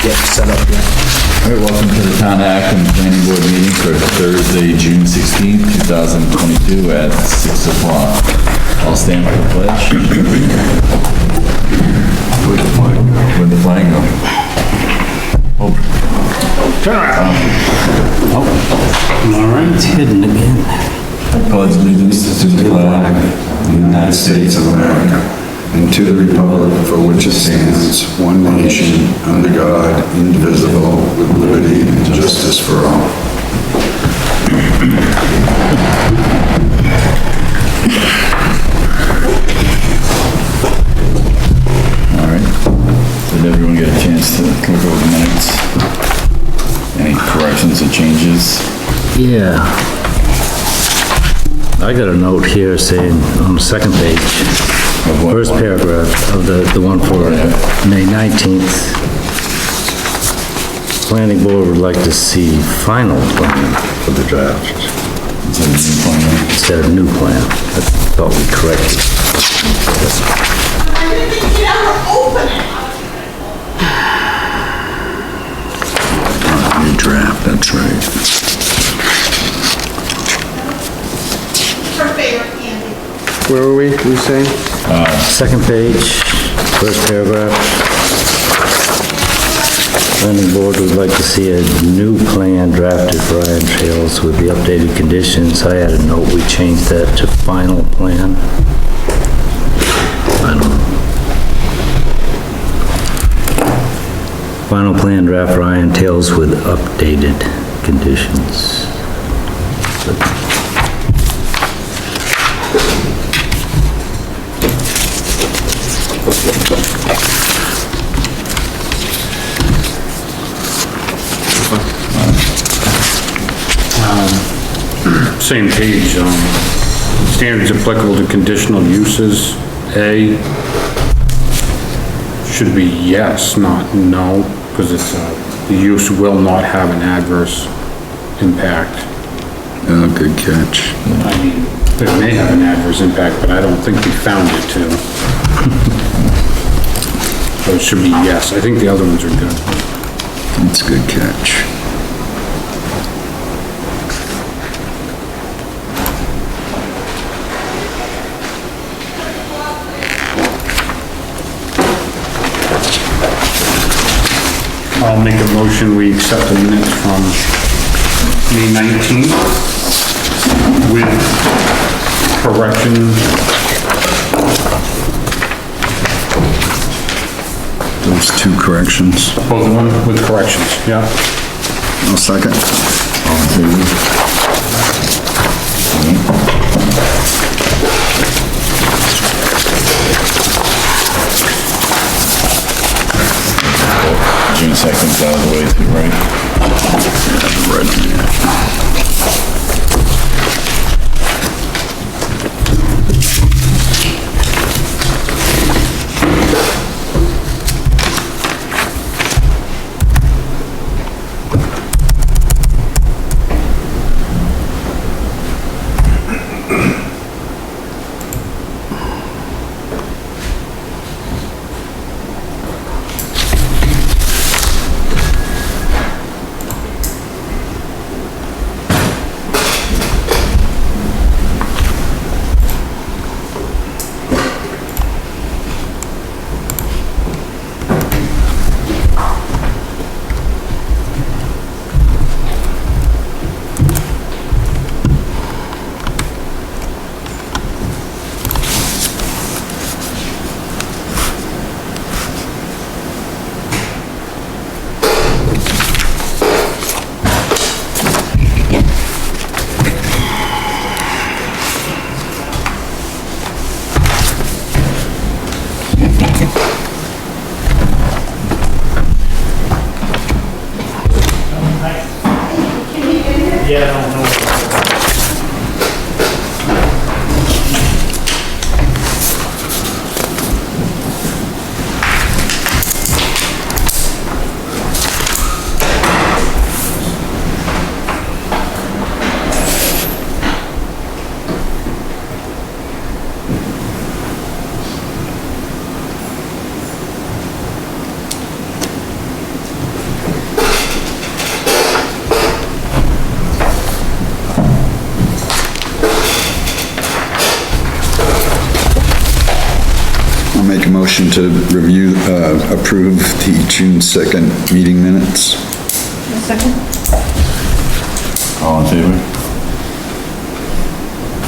get set up here. All right, welcome to the Town of Acton Planning Board meeting for Thursday, June 16th, 2022 at 6 o'clock. I'll stand for the pledge. Where'd the flag go? Oh. Turn around. All right, it's hidden again. Pledge allegiance to the flag of the United States of America, and to the republic for which it stands, one nation, under God, indivisible, with liberty and justice for all. All right. Did everyone get a chance to look over the minutes? Any corrections or changes? Yeah. I got a note here saying on the second page, Of what first one? paragraph of the one for May 19th. Planning board would like to see final plan for the draft Is that a new plan? instead of new plan. I thought we corrected. I didn't think you'd ever open it. New draft, that's right. Her favorite candy. Where were we saying? Second page, first paragraph. Planning board would like to see a new plan drafted for Iron Trails with the updated conditions. I had a note, we changed that to final plan. I don't know. Final plan draft for Iron Trails with updated conditions. Same page, standards applicable to conditional uses, A, should be yes, not no, because it's, the use will not have an adverse impact. Oh, good catch. I mean, it may have an adverse impact, but I don't think we found it to. So it should be yes. I think the other ones are good. That's a good catch. I'll make a motion, we accept the minutes from May 19th with correction. Those two corrections. Both of them with corrections, yeah. I'll second. All in favor? June 2nd's out of the way too, right? motion to review, approve the June 2nd meeting minutes. A second. All in favor?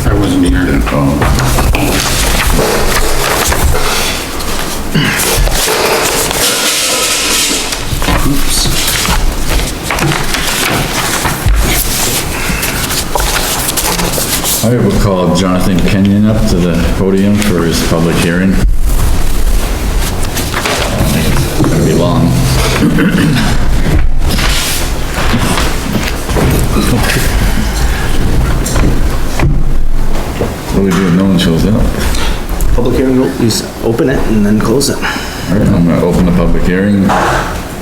I wasn't here. Oh, I will call Jonathan Kenyon up to the podium for his public hearing. I don't think it's gonna be long. What do we do if no one shows up? Public hearing, you just open it and then close it. All right, I'm gonna open the public hearing.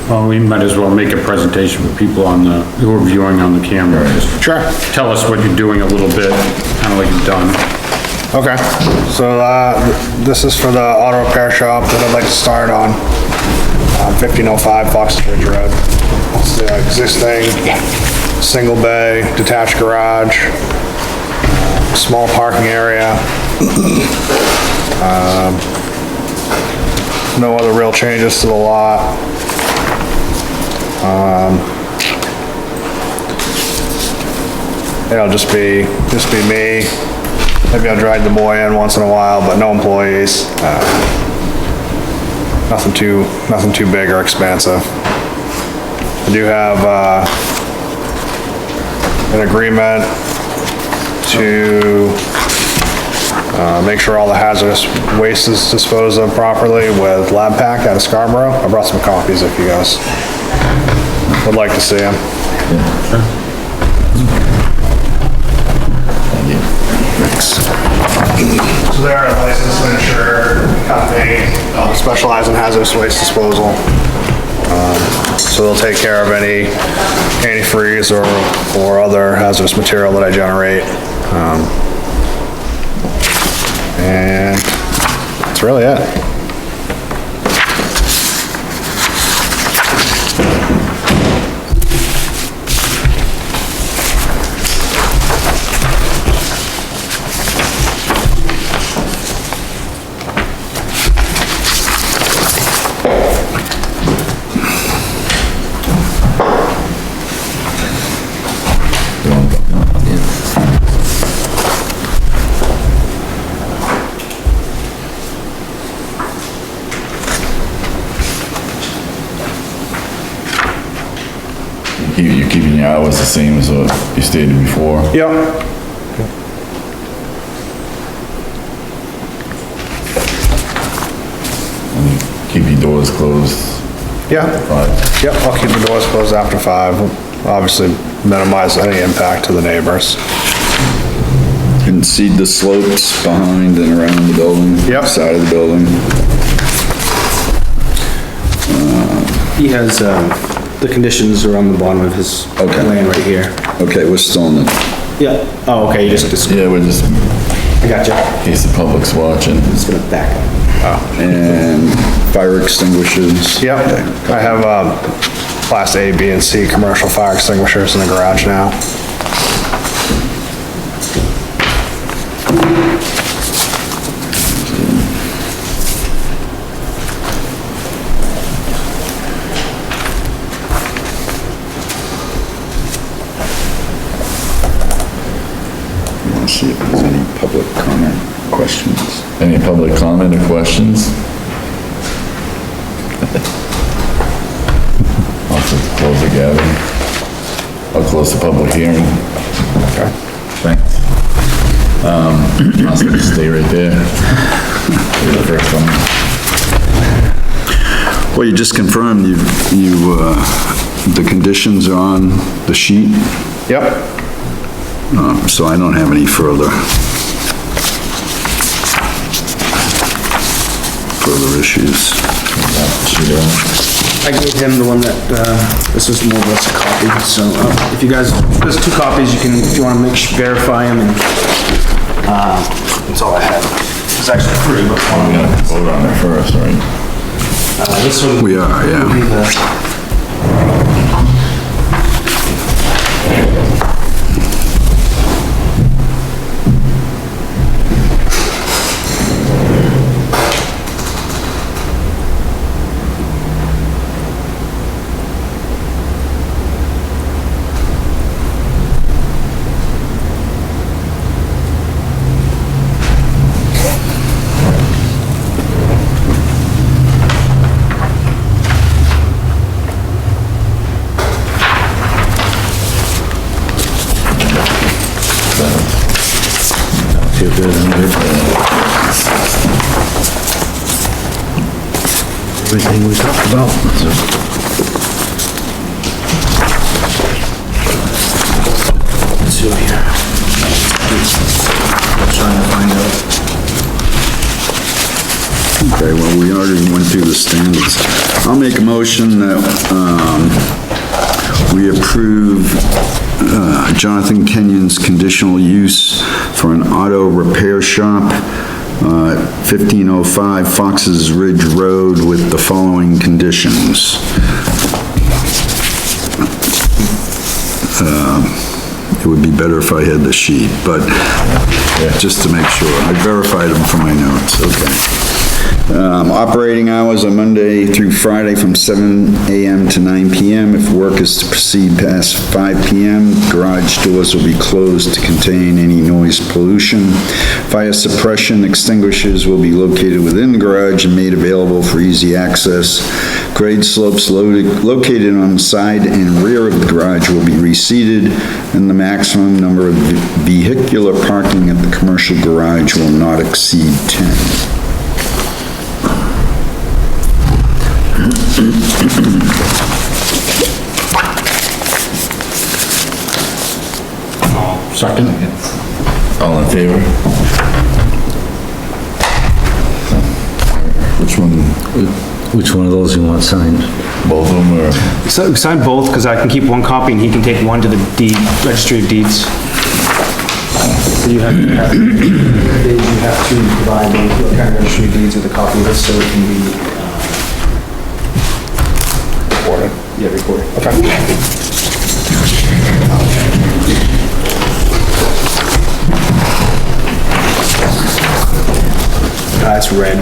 Well, we might as well make a presentation for people on the, who are viewing on the camera. Just Sure. tell us what you're doing a little bit, kinda like you've done. Okay, so, this is for the auto repair shop that I'd like to start on, 1505 Fox Ridge Road. It's the existing single bay detached garage, small parking area. No other real changes to the lot. It'll just be me. Maybe I'll drag the boy in once in a while, but no employees. Nothing too big or expensive. I do have, an agreement to, make sure all the hazardous waste is disposed of properly with Lab Pack out of Scarborough. I brought some copies if you guys would like to see them. So they're a licensed and insured company, specialize in hazardous waste disposal. So they'll take care of any antifreeze or other hazardous material that I generate. And that's really it. You're keeping your hours the same as what you stated before? Yep. Keep your doors closed? Yeah. Right. Yep, I'll keep the doors closed after 5. Obviously minimize any impact to the neighbors. And seed the slopes behind and around the building? Yep. Side of the building? He has, the conditions are on the bottom of his Okay. plan right here. Okay, we're still in the, Yeah, oh, okay, you just, Yeah, we're just, in I got you. case the public's watching. Just gonna back up. and fire extinguishers? Yep, I have, class A, B, and C commercial fire extinguishers in the garage now. Let's see if there's any public comment, questions. Any public comment or questions? I'll just close the gathering. I'll close the public hearing. Okay. Thanks. I'll just stay right there. You're the first one. Well, you just confirmed the conditions are on the sheet, Yep, so I don't have any further issues. I gave him the one that, this is more or less a copy, so, if you guys, there's 2 copies, you can, if you wanna verify them, and, that's all I have. It's actually 3, but We gotta vote on it first, right? this one. We are, yeah. would be the- Everything we talked about. Let's see here. Trying to find out. Okay, well, we already went through the standards. I'll make a motion that, we approve, Jonathan Kenyon's conditional use for an auto repair shop, 1505 Fox's Ridge Road with the following conditions. It would be better if I had the sheet, but just to make sure. I verified them for my notes, okay. Operating hours are Monday through Friday from 7 a.m. to 9 p.m. If work is to proceed past 5 p.m., garage doors will be closed to contain any noise pollution. Fire suppression extinguishers will be located within the garage and made available for easy access. Grade slopes located on the side and rear of the garage will be reseeded, and the maximum number of vehicular parking at the commercial garage will not exceed 10. Second? All in favor? Which one? Which one of those you want signed? Both of them, or? So sign both, because I can keep one copy and he can take one to the registry of deeds. So you have to provide the county registry of deeds with a copy of this, so it can be, Recorded. yeah, recorded. Okay. It's red.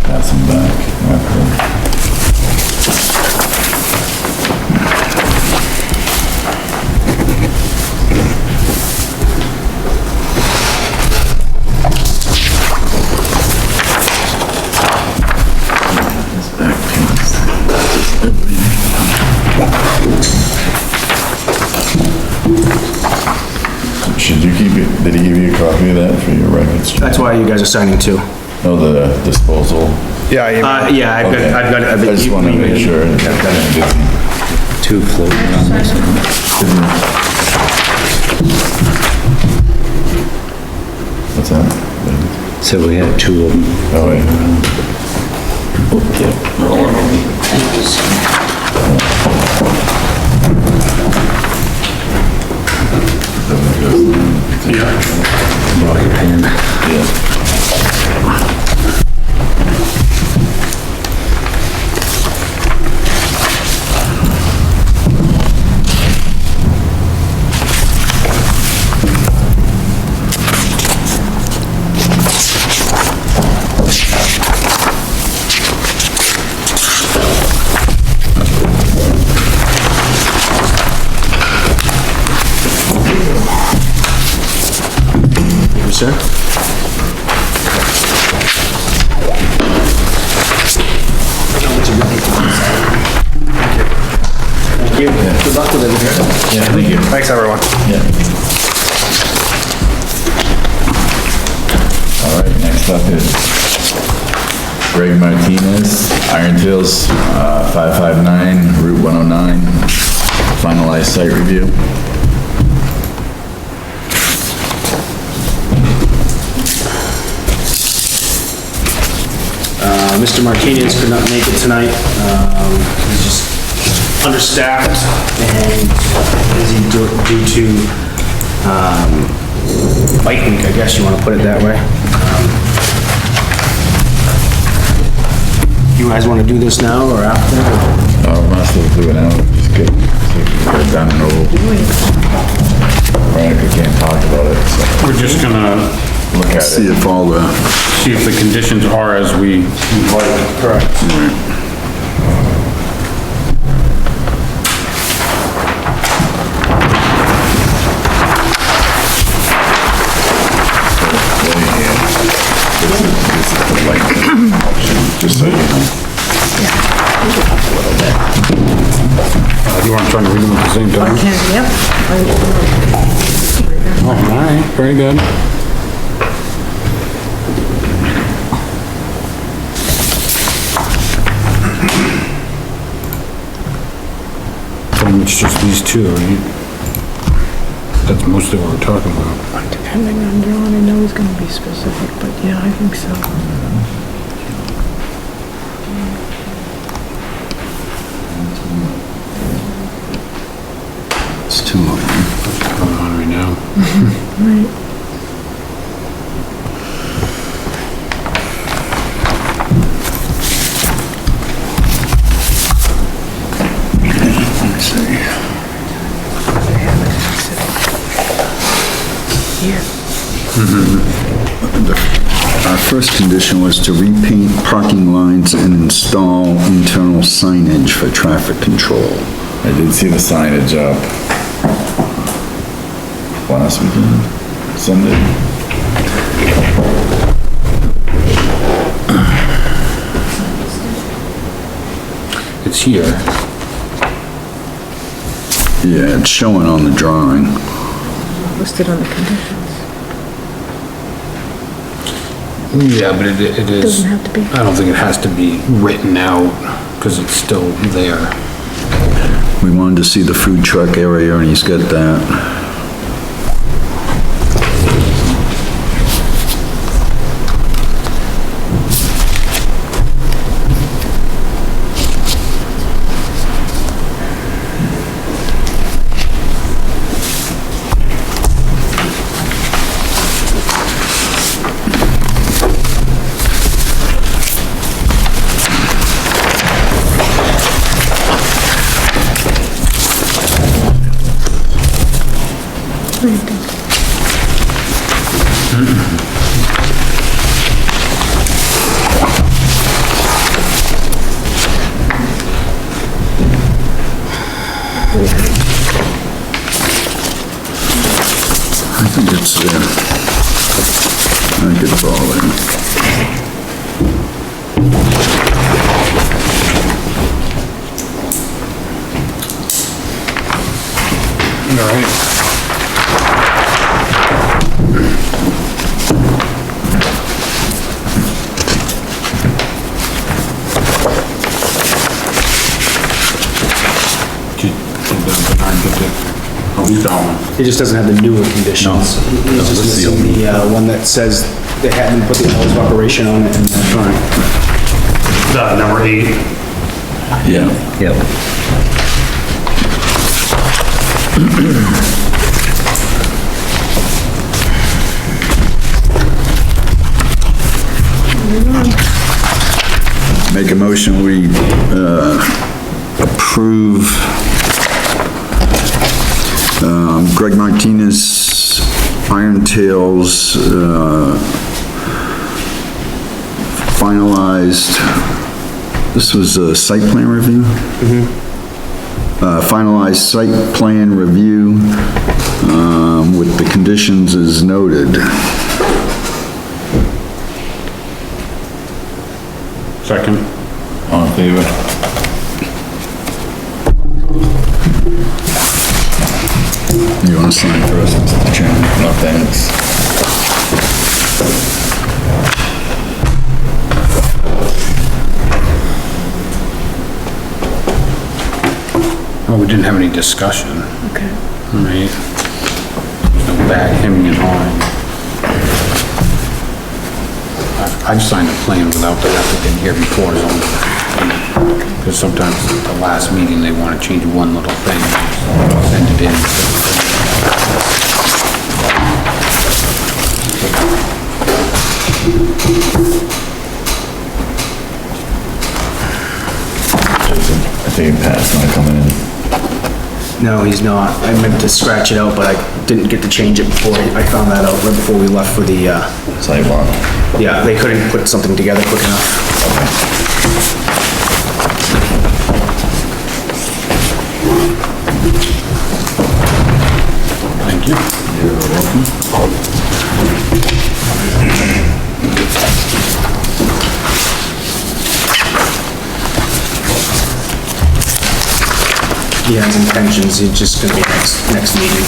Pass them back. Should you keep it, did he give you a copy of that for your records? That's why you guys are signing two. Oh, the disposal? Yeah, Yeah, I've Okay. got it. I just wanna make sure. Two floating on this one. What's that? So we had two of them. Oh, wait. Sir? Thank you. Good luck with everything. Yeah, thank you. Thanks, everyone. Yeah. All right, next up is Greg Martinez, Iron Tales, 559, Route 109, finalized site review. Mr. Martinez could not make it tonight. He's just understaffed and busy due to, bike week, I guess you want to put it that way. You guys want to do this now or after? Might as well do it now, just get it done and over. Veronica can't talk about it, so We're just gonna look at See it. if all the, see if the conditions are as we like. Correct. just so you know. You weren't trying to read them at the same time? Yep. Oh, all right, very good. It's just these two, right? That's mostly what we're talking about. Depending on John, I know he's gonna be specific, but yeah, I think so. It's two of them. What's going on right now? Right. Let's see. Here. Our first condition was to repaint parking lines and install internal signage for traffic control. I did see the signage up last weekend, Sunday. It's here. Yeah, it's showing on the drawing. Listed on the conditions. Yeah, but it is. Doesn't have to be. I don't think it has to be written out, because it's still there. We wanted to see the food truck area, and he's got that. I think it's there. I think it's all there. All right. Oh, he's got one. It just doesn't have the newer conditions. It's just missing the, one that says they hadn't put the hours of operation on it and that's fine. Number 8. Yeah. Yep. Make a motion, we, approve, Greg Martinez, Iron Tails, finalized, this was a site plan review? Finalized site plan review, with the conditions as noted. Second. All in favor? You wanna sign first, Mr. Chairman? No, thanks. Oh, we didn't have any discussion, Okay. right? No back hemming and hawing. I've signed a plan without the applicant here before, because sometimes at the last meeting, they want to change one little thing, send it in. I think Pat's not coming in. No, he's not. I meant to scratch it out, but I didn't get to change it before. I found that out right before we left for the, Sidewalk. yeah, they couldn't put something together quick enough. Thank you. You're welcome. he has intentions, he's just gonna be next meeting.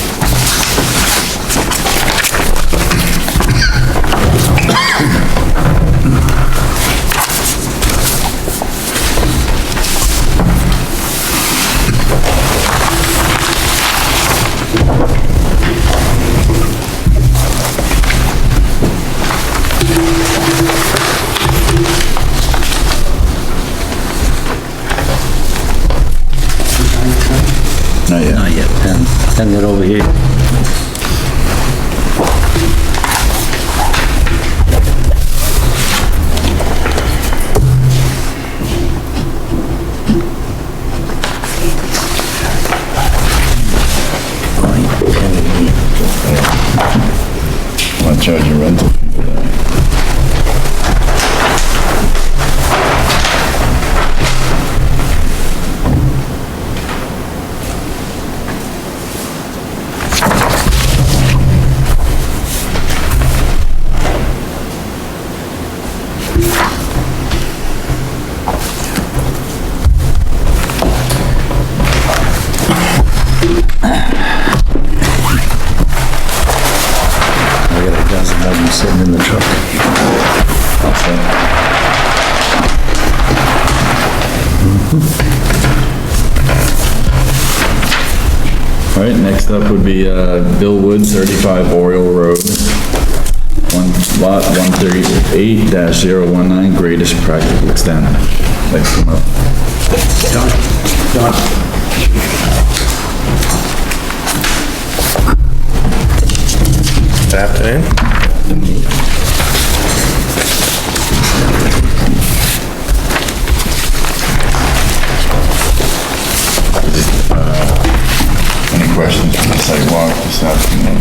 Not yet. Not yet, send it over here. Want to charge your rental fee for that? I got a dozen of them sitting in the truck. All right, next up would be, Bill Wood, 35 Oriole Road, lot 138-019, greatest practical extent. Thanks so much. Good afternoon. Any questions from the sidewalk this afternoon?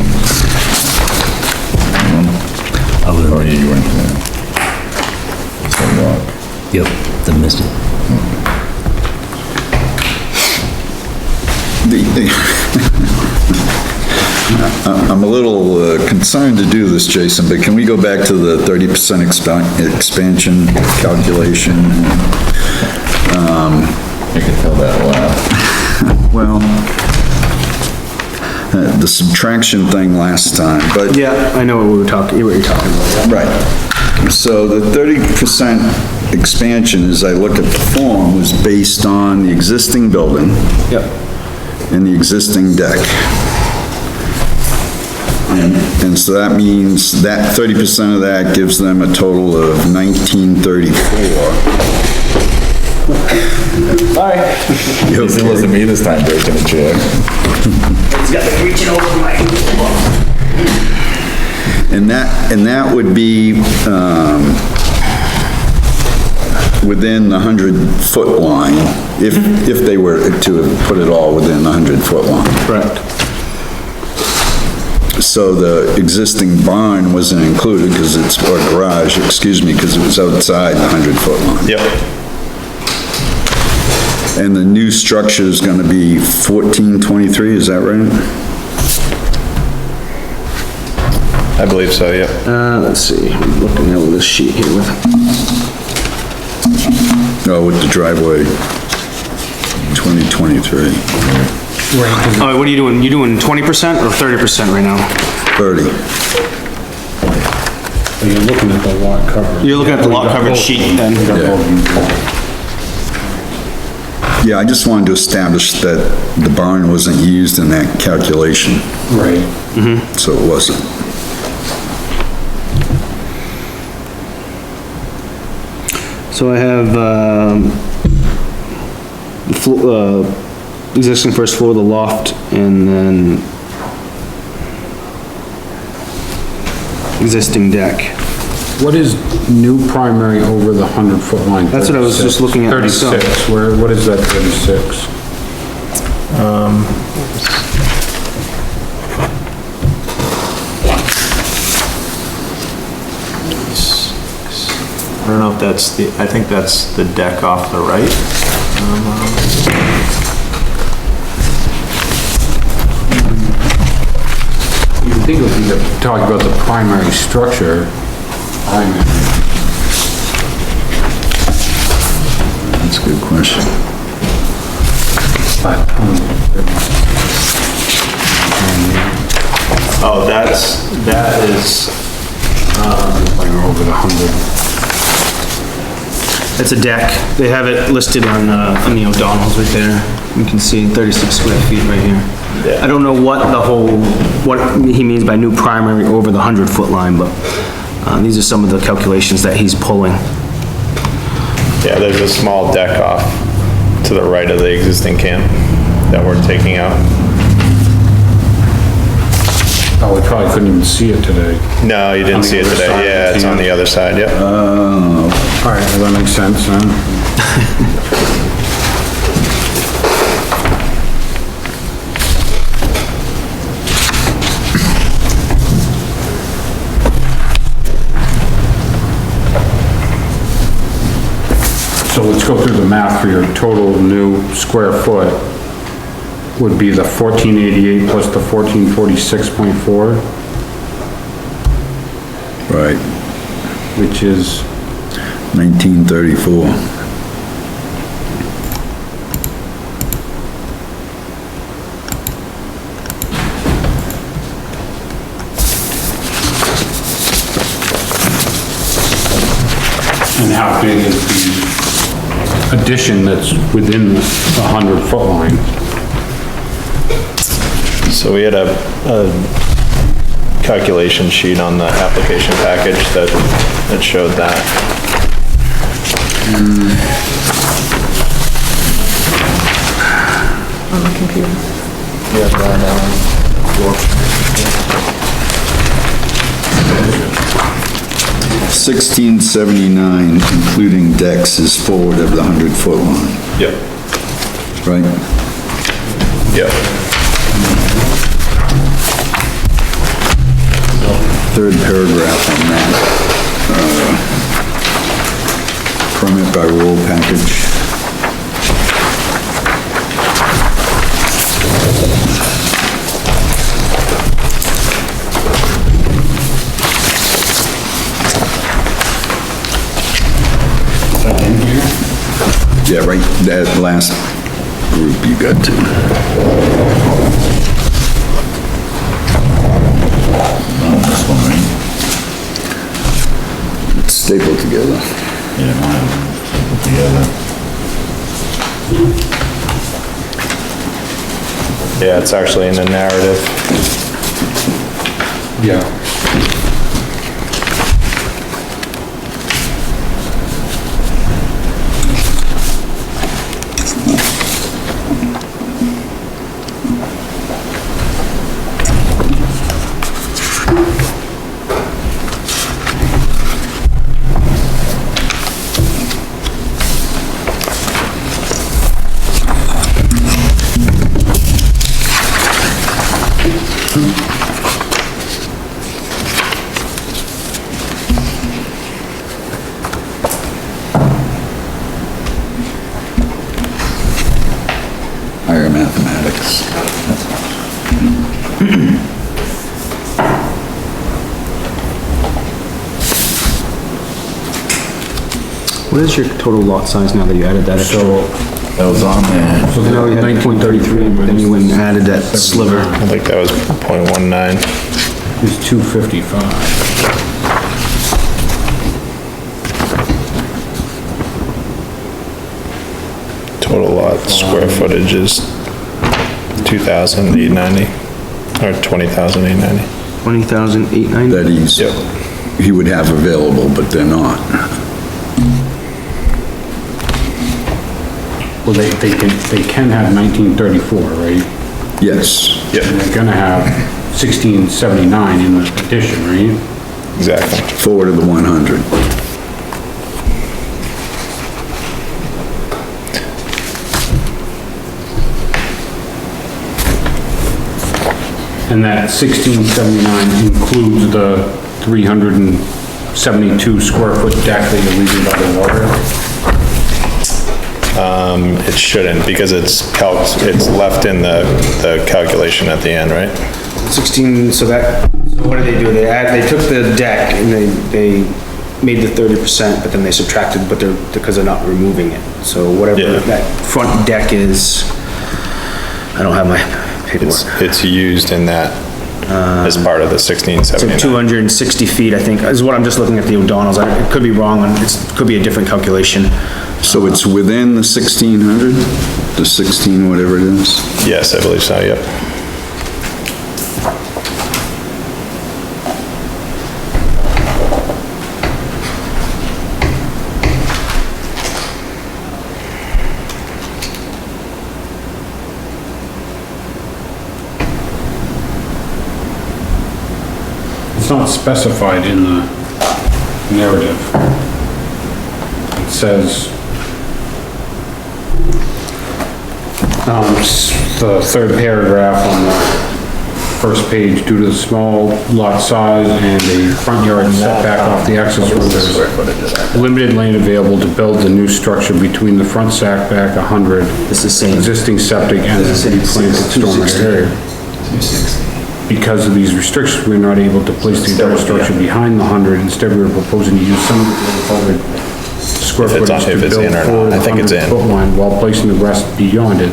Or you went there? Sidewalk. Yep, the missing. I'm a little concerned to do this, Jason, but can we go back to the 30% expansion calculation? I could tell that laugh. Well, the subtraction thing last time, but... Yeah, I know what you're talking about. Right. So the 30% expansion, as I look at the form, was based on the existing building Yep. and the existing deck. And so that means that 30% of that gives them a total of 1934. Sorry. It wasn't me this time breaking the chair. He's got me reaching over my... And that would be, within the 100-foot line, if they were to have put it all within the 100-foot line. Correct. So the existing barn wasn't included because it's, or garage, excuse me, because it was outside the 100-foot line. Yep. And the new structure is gonna be 1423, is that right? I believe so, yep. Let's see, I'm looking at this sheet here with... Oh, with the driveway, 2023, All right, what are you doing? You doing 20% or 30% right now? 30. You're looking at the lot coverage. You're looking at the lot coverage sheet then? Yeah, I just wanted to establish that the barn wasn't used in that calculation, Right. so it wasn't. So I have, existing first floor, the loft, and then existing deck. What is new primary over the 100-foot line? That's what I was just looking at myself. 36, what is that 36? I don't know if that's the, I think that's the deck off the right. You think if you're talking about the primary structure, That's a good question. But, Oh, that is, like over the 100. It's a deck. They have it listed on the O'Donnell's right there. You can see 36 square feet right here. Yeah. I don't know what he means by new primary over the 100-foot line, but these are some of the calculations that he's pulling. yeah, there's a small deck off to the right of the existing camp that we're taking out. Oh, we probably couldn't even see it today. No, you didn't see it today. Yeah, it's on the other side, yep. All right, that makes sense, huh? So let's go through the math for your total new square foot would be the 1488 plus the 1446.4, Right, which is 1934. And how big is the addition that's within the 100-foot line? So we had a calculation sheet on the application package that showed that. On the computer. Yeah, $16.79, including decks, is forward of the 100-foot line, Yep, right? yep. Third paragraph on that. Permit by rule package. Yeah, right, that last group you got to. This one, right? It's stapled together. Yeah, mine, put together. Yeah, it's actually in the narrative. Yeah. Higher mathematics. What is your total lot size now that you added that extra? That was on there. So I know you had 0.33, but then you went and added that sliver. I think that was .19. Is 255. Total lot square footage is 2,890, or 20,890. 20,890? That he would have available, but they're not. Well, they can have 1934, right? Yes, And they're gonna have 1679 in the addition, right? Exactly. forward of the 100. And that 1679 includes the 372 square foot deck that you're leaving by the water? It shouldn't, because it's left in the calculation at the end, right? 16, so what did they do? They took the deck and they made the 30%, but then they subtracted, because they're not removing it. So whatever Yeah. that front deck is, I don't have my paperwork. It's used in that as part of the So 1679. 260 feet, I think, is what I'm just looking at the O'Donnell's. It could be wrong, and it could be a different calculation. So it's within the 1600, the 16, whatever it is? Yes, I believe so, yep. It's not specified in the narrative. It says, the third paragraph on the first page, due to the small lot size and a front yard setback off the access road, there's limited land available to build the new structure between the front setback 100, This is saying, existing septic and the city planted stormwater area. Because of these restrictions, we're not able to place the entire structure behind the 100. Instead, we're proposing to use some of the 100 square If it's footage on- if to it's build in or not. forward I the think it's 100 in. foot line while placing the rest beyond it.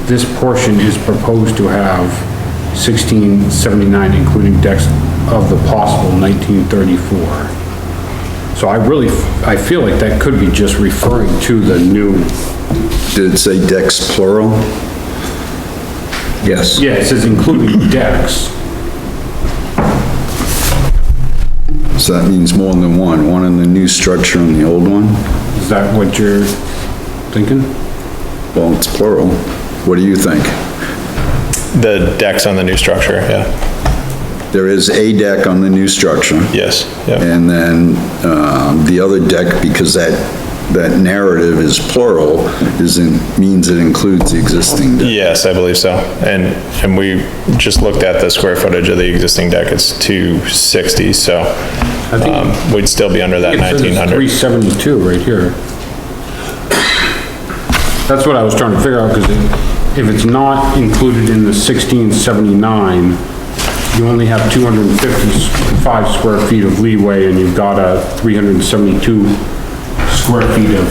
This portion is proposed to have 1679, including decks of the possible 1934. So I feel like that could be just referring to the new, Did it say decks plural? Yes. yeah, it says including decks. So that means more than one in the new structure and the old one? Is that what you're thinking? Well, it's plural. What do you think? The decks on the new structure, yeah, There is a deck on the new structure. yes, yeah. And then, the other deck, because that narrative is plural, means it includes the existing deck. Yes, I believe so. And we just looked at the square footage of the existing deck, it's 260, so, we'd still be under that It says it's 1900. 372 right here. That's what I was trying to figure out, because if it's not included in the 1679, you only have 255 square feet of leeway, and you've got a 372 square feet of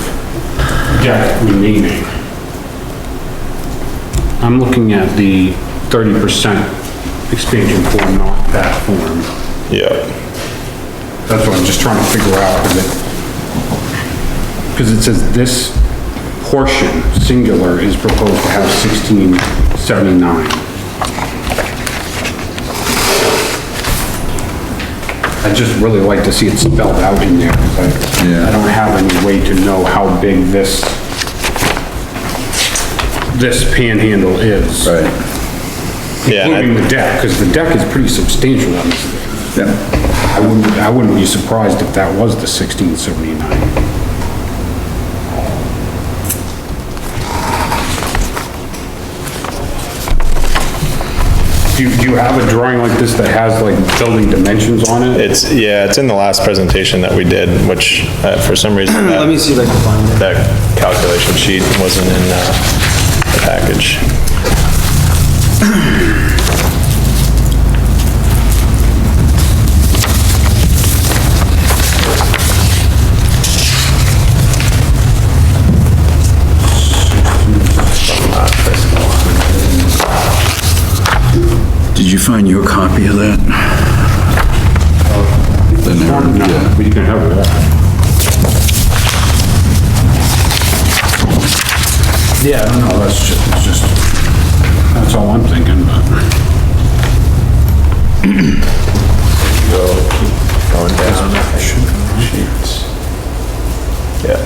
deck remaining. I'm looking at the 30% expansion form, not that form. Yeah, That's what I'm just trying to figure out, because it says this portion, singular, is proposed to have 1679. I'd just really like to see it spelled out in there, because Yeah. I don't have any way to know how big this panhandle is. Right. yeah, and Including the deck, because the deck is pretty substantial on this thing. Yeah. I wouldn't be surprised if that was the 1679. Do you have a drawing like this that has like building dimensions on it? it's in the last presentation that we did, which, for some reason, let me see if I can find it. that calculation sheet wasn't in, the package. Did you find your copy of that? The narrative, No, yeah. but you can have that. Yeah, I don't know, it's just, that's all I'm thinking, but. Going down. Sheets. Yeah.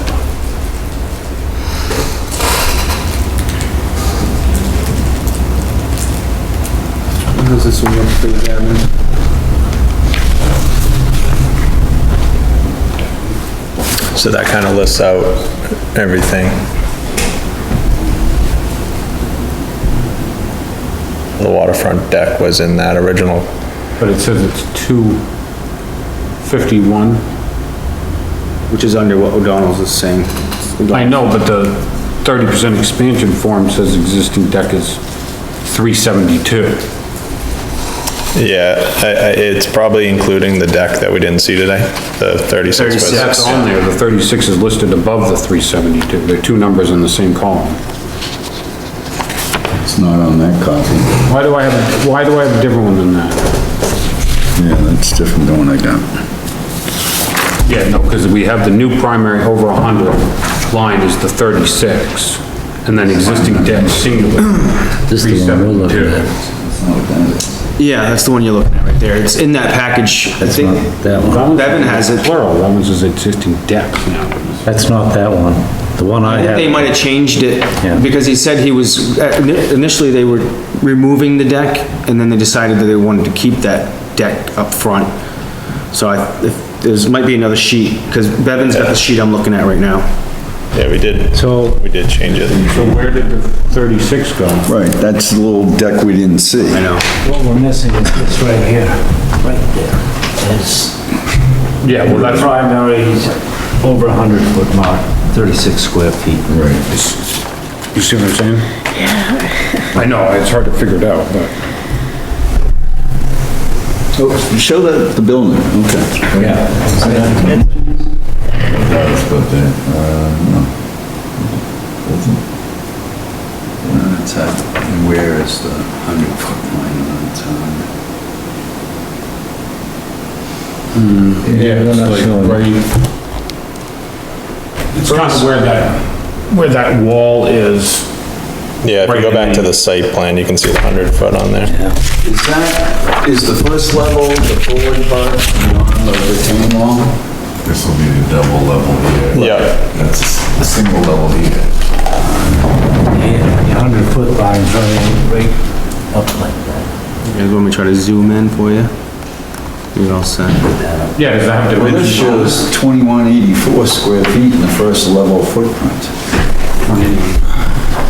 How's this one look for you, Gavin? So that kind of lists out everything. The waterfront deck was in that original, But it says it's 251. Which is under what O'Donnell's is saying. I know, but the 30% expansion form says existing deck is 372. yeah, it's probably including the deck that we didn't see today, the 36 was. That's on there, the 36 is listed above the 372. They're two numbers in the same column. It's not on that copy. Why do I have a different one than that? Yeah, that's different than what I got. Yeah, no, because we have the new primary over 100 line is the 36, and then existing debt singular, This is the one we're looking 372. at. That's not what that is. Yeah, that's the one you're looking at right there. It's in that package. I think That one. Bevan has it. Plural, that one's just existing depth now. That's not that one. The one I They have, might have changed it, Yeah. because he said he was, initially they were removing the deck, and then they decided that they wanted to keep that deck up front. So might be another sheet, because Bevan's got the sheet I'm looking at right now. Yeah, we did change it. So where did the 36 go? Right, that's the little deck we didn't see. I know. what we're missing is this right here, right there. It's Yeah, well, that's right. primary, over 100-foot mark, 36 square feet. Right. You see what I'm saying? Yeah. I know, it's hard to figure it out, but. Oh, show the building, okay. Yeah. That was put there, no. Doesn't. It's at, where is the 100-foot line on Yeah, they're it's not like showing it. right. It's kind of where that wall is. Yeah, if you go back to the site plan, you can see the 100-foot on there. Is the first level the forward part beyond the retaining wall? This will be the double level here. Yeah. That's a single level here. Yeah, 100-foot line's right up like that. You guys want me to try to zoom in for you? You're all set. Yeah, does that have Well, this dimensions? shows 2184 square feet in the first level footprint.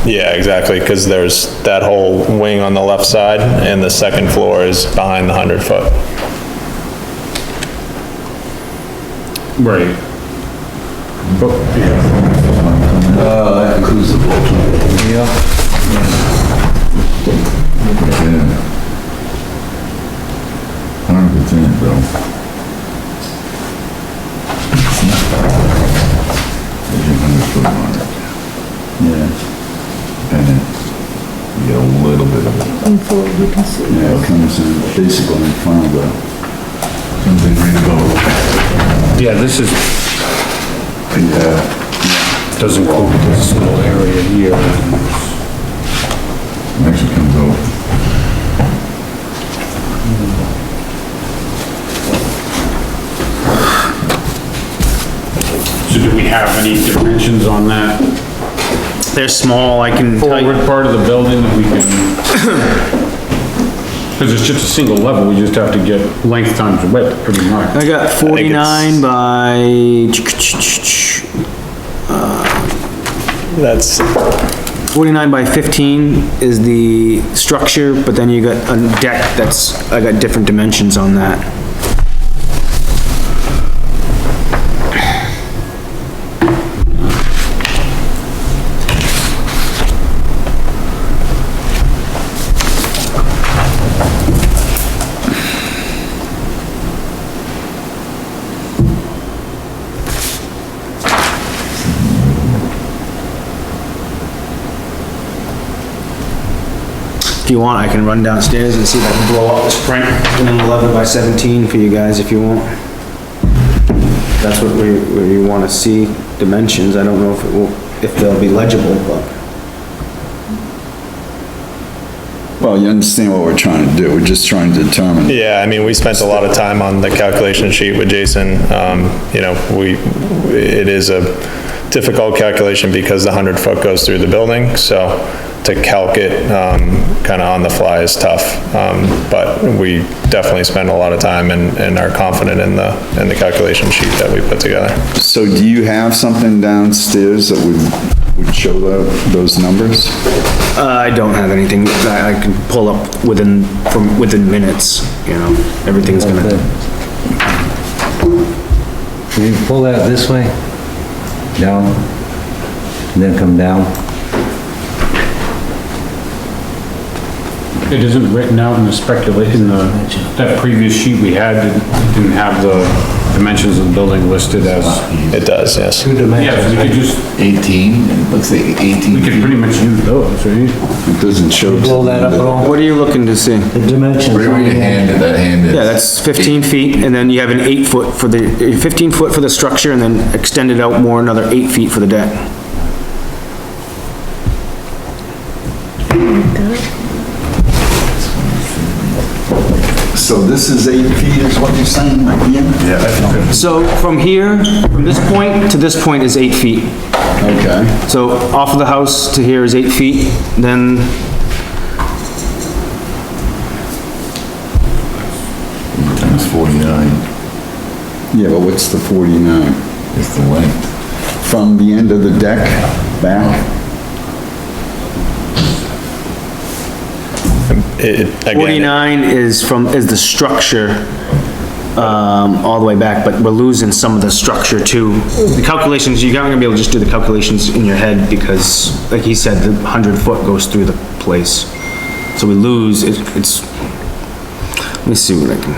Yeah, exactly, because there's that whole wing on the left side, and the second floor is behind the 100-foot. Right. But, yeah, That includes the bulkhead. Yeah. 100% though. It's not bad. There's your 100-foot mark. Yeah, And then you get a little bit of it. Come forward, you can see. yeah, it comes in basically in front of the, Something right about. yeah, this is, yeah. doesn't include this little area here. Actually comes out. So do we have any dimensions on that They're small, I can tell you. forward part of the building that we can? Because it's just a single level, we just have to get length times width, pretty much. I got 49 by, That's, 49 by 15 is the structure, but then you got a deck I got different dimensions on that. If you want, I can run downstairs and see if I can blow up this print in an 11 by 17 for you guys if you want. That's what we wanna see dimensions. I don't know if they'll be legible, but. Well, you understand what we're trying to do, we're just trying to determine. yeah, I mean, we spent a lot of time on the calculation sheet with Jason. You know, it is a difficult calculation because the 100-foot goes through the building, so to calc it, kinda on the fly is tough. But we definitely spend a lot of time and are confident in the calculation sheet that we put together. So do you have something downstairs that would show those numbers? I don't have anything that I can pull up within minutes, you know, everything's gonna. Can you pull that this way? Down? And then come down? It isn't written out in the that previous sheet we had, didn't have the dimensions of the building listed as, It does, yes. yeah, so we could just, 18, it looks like 18 we could feet. pretty much use those, right? It doesn't show. Blow that up at all? What are you looking to see? The dimensions. Where your hand, that hand is. Yeah, that's 15 feet, and then you have an 8 foot for the, 15 foot for the structure, and then extend it out more, another 8 feet for the deck. So this is 8 feet is what you're saying right here? Yeah. So from here, from this point to this point is 8 feet. Okay. So off of the house to here is 8 feet, then Times 49 Yeah, but what's the 49? is the length. From the end of the deck back? Again, 49 is the structure, all the way back, but we're losing some of the structure too. The calculations, you're not gonna be able to just do the calculations in your head because, like he said, the 100 foot goes through the place. So we lose, it's, let me see what I can,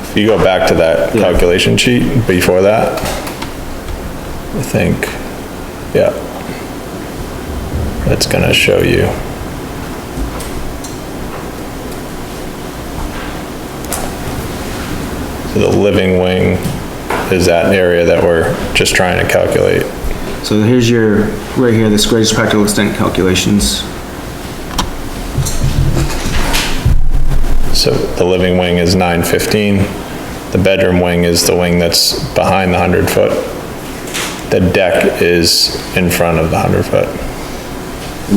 if you go back to that Yeah. calculation sheet before that, I think, yeah. That's gonna show you. So the living wing is that area that we're just trying to calculate. so here's your, right here, this greatest practical extent calculations. So the living wing is 915. The bedroom wing is the wing that's behind the 100 foot. The deck is in front of the 100 foot.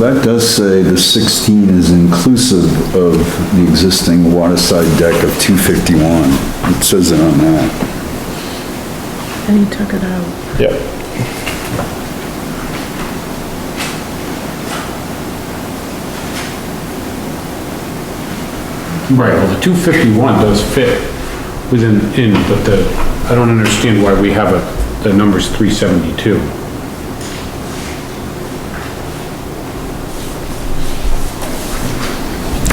That does say the 16 is inclusive of the existing waterside deck of 251. It says it on that. And he took it out. Yep. Right, well, the 251 does fit within, but I don't understand why we have the number's 372.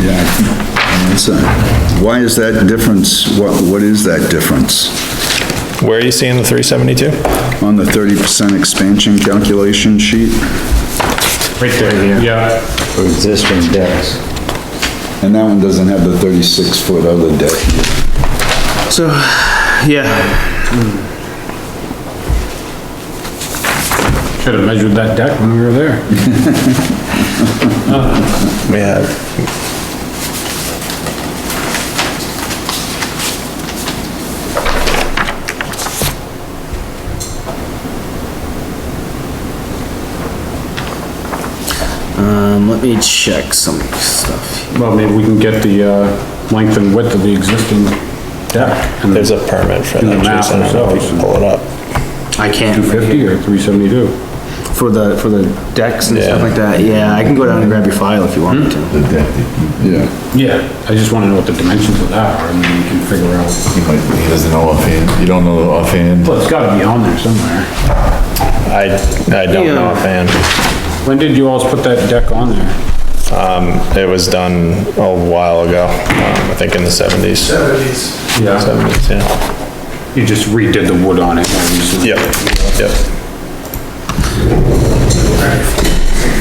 Yeah. Why is that difference? What is that difference? Where are you seeing the 372? On the 30% expansion calculation sheet? Right there, yeah. For existing decks. And that one doesn't have the 36-foot other deck. So, yeah, Should have measured that deck when we were there. We have, let me check some stuff. Well, maybe we can get the, length and width of the existing deck. And there's a permit for Do the that, math Jason, I don't know if you can pull it up. I can't. 250 or 372? For the decks and stuff Yeah. like that, yeah, I can go down and grab your file if you want me to. The deck, Yeah. Yeah, I just wanna know what the dimensions of that are, and then we can figure out. he doesn't know offhand, you don't know offhand. Well, it's gotta be on there somewhere. I don't know Yeah. offhand. When did you alls put that deck on there? It was done a while ago, I think in the 70s. 70s. Yeah. 70s, yeah. You just redid the wood on it more recently. Yep, yep.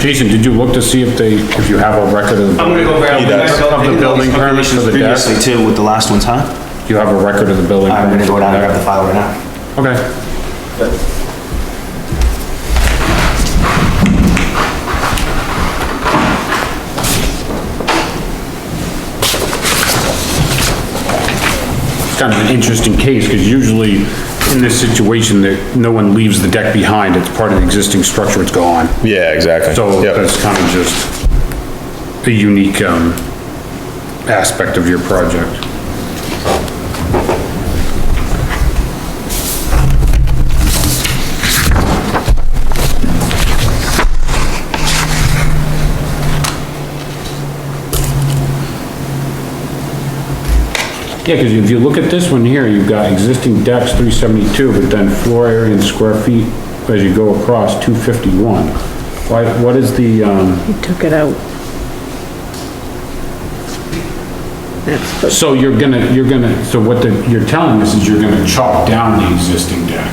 Jason, did you look to see if you have a record of? I'm gonna go grab. He does. Of the building permits for the deck? Previously too, with the last ones, huh? Do you have a record of the building? I'm gonna permits go for down and the grab the file right now. deck? Okay. It's kind of an interesting case, because usually in this situation, that no one leaves the deck behind, it's part of the existing structure, it's gone. Yeah, exactly. So Yep. that's kind of just a unique, aspect of your project. Yeah, because if you look at this one here, you've got existing decks 372, but then floor area in square feet as you go across 251. Why, what is the, He took it out. So so what you're telling us is you're gonna chop down the existing deck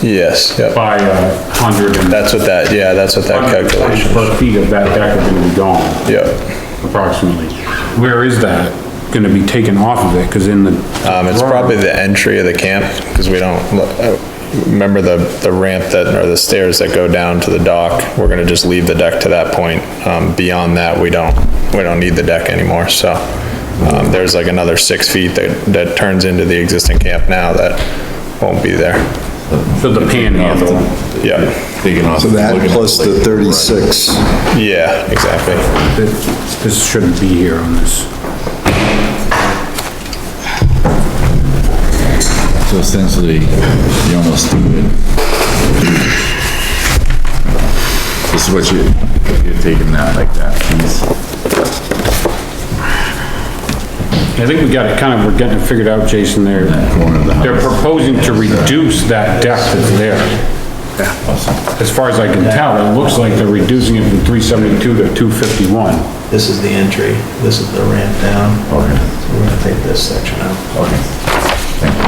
Yes, yep. by 100 and... That's what that calculation. Square feet of that deck are gonna be gone. Yep. Approximately. Where is that gonna be taken off of it? Cause in the... It's probably the entry of the camp, because we don't, remember the ramp or the stairs that go down to the dock, we're gonna just leave the deck to that point. Beyond that, we don't need the deck anymore, so, there's like another 6 feet that turns into the existing camp now that won't be there. So the panhandle. Yeah, Taking off. So that plus the 36. yeah, exactly. This shouldn't be here on this. So essentially, you almost do it. This is what you're taking that like that piece. I think we got it we're getting it figured out, Jason, there. That corner of the They're house. proposing to reduce that deck that's there. As far as I can tell, it looks like they're reducing it from 372 to 251. This is the entry, this is the ramp down. Okay. So we're gonna take this section out. Okay. Thank you.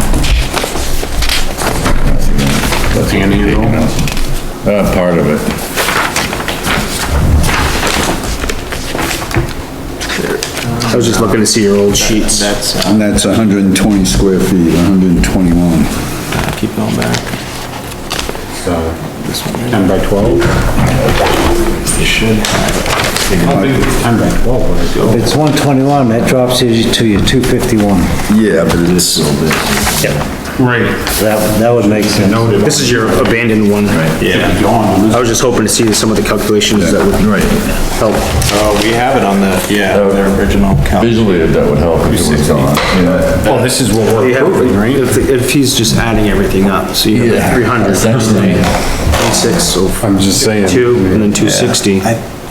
That's what you're taking out. Part of it. I was just looking to see your old sheets. And that's 120 square feet, 121. Keep going back. So, 10 by 12? You should have How big is 10 by 12? What is it? If it's 121, that drops you to your 251. Yeah, but it's, Right. That would make sense. This is your abandoned one. Yeah. Gone on this. I was just hoping to see some of the calculations that would Right. help. Oh, we have it on the, their original calc. Visually, that would help if it was gone. Yeah. Oh, this is what we're approving, right? If he's just adding everything up, so you have 300. Essentially. 26, so I'm just saying. 2, and then 260.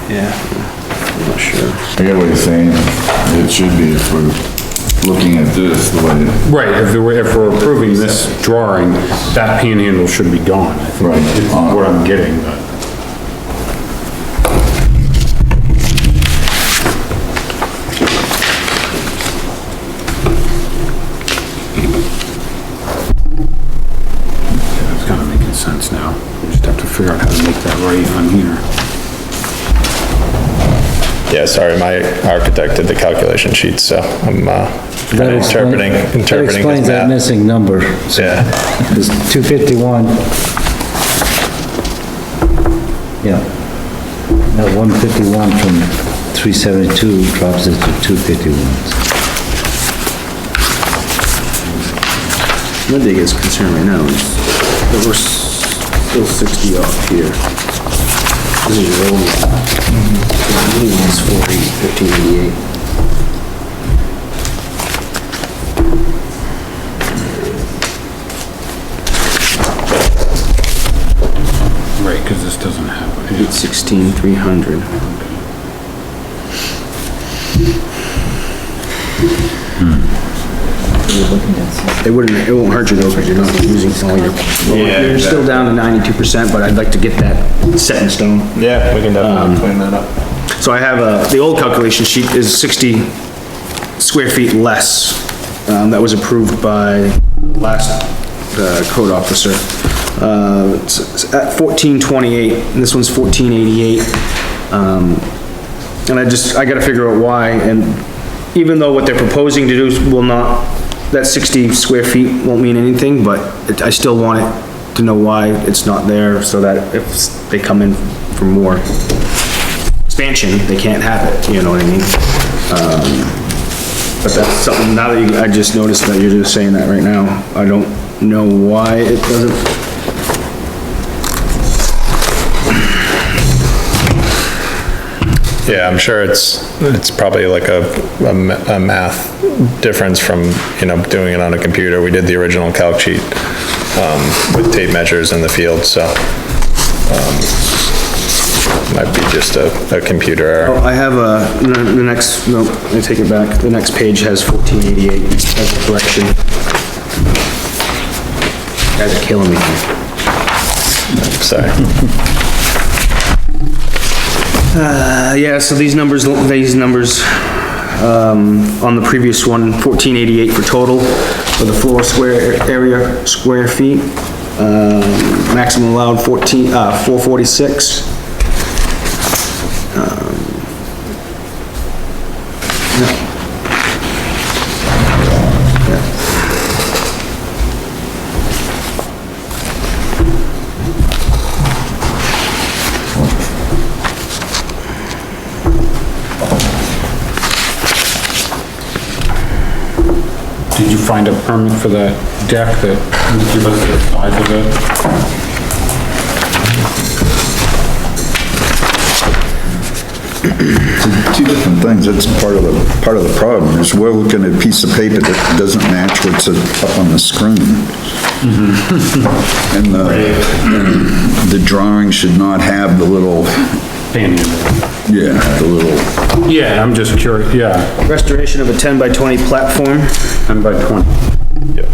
Yeah. I'm not sure. I get what you're saying. It should be if we're looking at this, the way, Right, if we're approving this drawing, that panhandle should be gone. I think Right. is what I'm getting, but. It's kind of making sense now. We just have to figure out how to make that right on here. Yeah, sorry, my architect did the calculation sheet, so I'm, That interpreting his explains that math. missing number. Yeah, It's 251. Yeah. That 151 from 372 drops it to 251. My biggest concern right now is that we're still 60 off here. This is your old one. The new one's 1588. Right, because this doesn't have it. 16,300. It won't hurt you though, because you're not using all your, you're still down to 92%, but I'd like to get that set in stone. yeah, we can definitely clean that up. So I have, the old calculation sheet is 60 square feet less, that was approved by last, code officer. It's at 1428, and this one's 1488. And I gotta figure out why, and even though what they're proposing to do will not, that 60 square feet won't mean anything, but I still want it to know why it's not there, so that if they come in for more expansion, they can't have it, you know what I mean? But that's something, now that I just noticed that you're just saying that right now, I don't know why it doesn't. Yeah, I'm sure it's probably like a math difference from, doing it on a computer. We did the original calc sheet, with tape measures in the field, so, might be just a computer error. I have the next, no, I take it back, the next page has 1488 as a correction. Guys are killing me. Sorry. Yeah, so these numbers on the previous one, 1488 for total, for the floor area, square feet. Maximum allowed 446. Did you find a permit for that deck that would give us the size of it? Two different things, that's part of the problem, is we're looking at a piece of paper that doesn't match what's up on the screen. And the drawing should not have the little, yeah, the little, Yeah, I'm just curious, yeah, Restoration of a 10 by 20 platform. 10 by 20. Yep.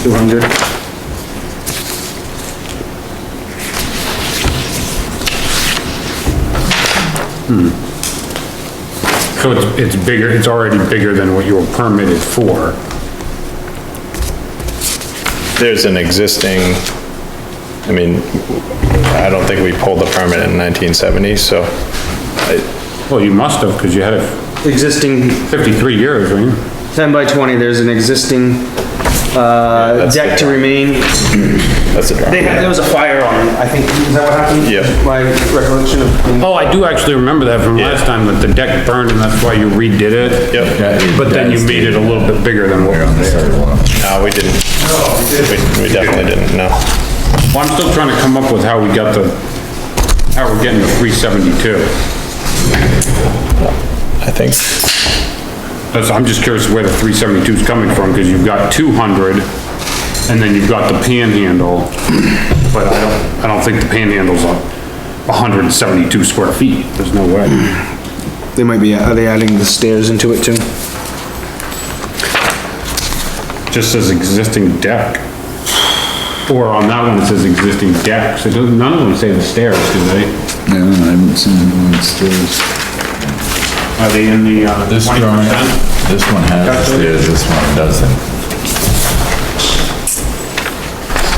200. So it's bigger, it's already bigger than what you were permitted for. There's an existing, I mean, I don't think we pulled the permit in 1970, so Well, you must have, because you had it Existing 53 years, right? 10 by 20, there's an existing, that's deck to the- remain. that's the drawing. There was a fire on it, I think, is that what happened? Yeah. My recollection of. Oh, I do actually remember that from last time, that the deck burned and that's why you redid it. Yep. But then you made it a little bit bigger than what was there. No, we didn't. We definitely didn't, no. Well, I'm still trying to come up with how we got how we're getting the 372. I think, I'm just curious where the 372 is coming from, because you've got 200, and then you've got the panhandle, but I don't think the panhandle's 172 square feet, there's no way. They might be, are they adding the stairs into it too? Just says existing deck. Or on that one, it says existing deck, so none of them say the stairs, do they? yeah, I haven't seen the stairs. Are they in the, This 20%? drawing, this one has the stairs, this one doesn't.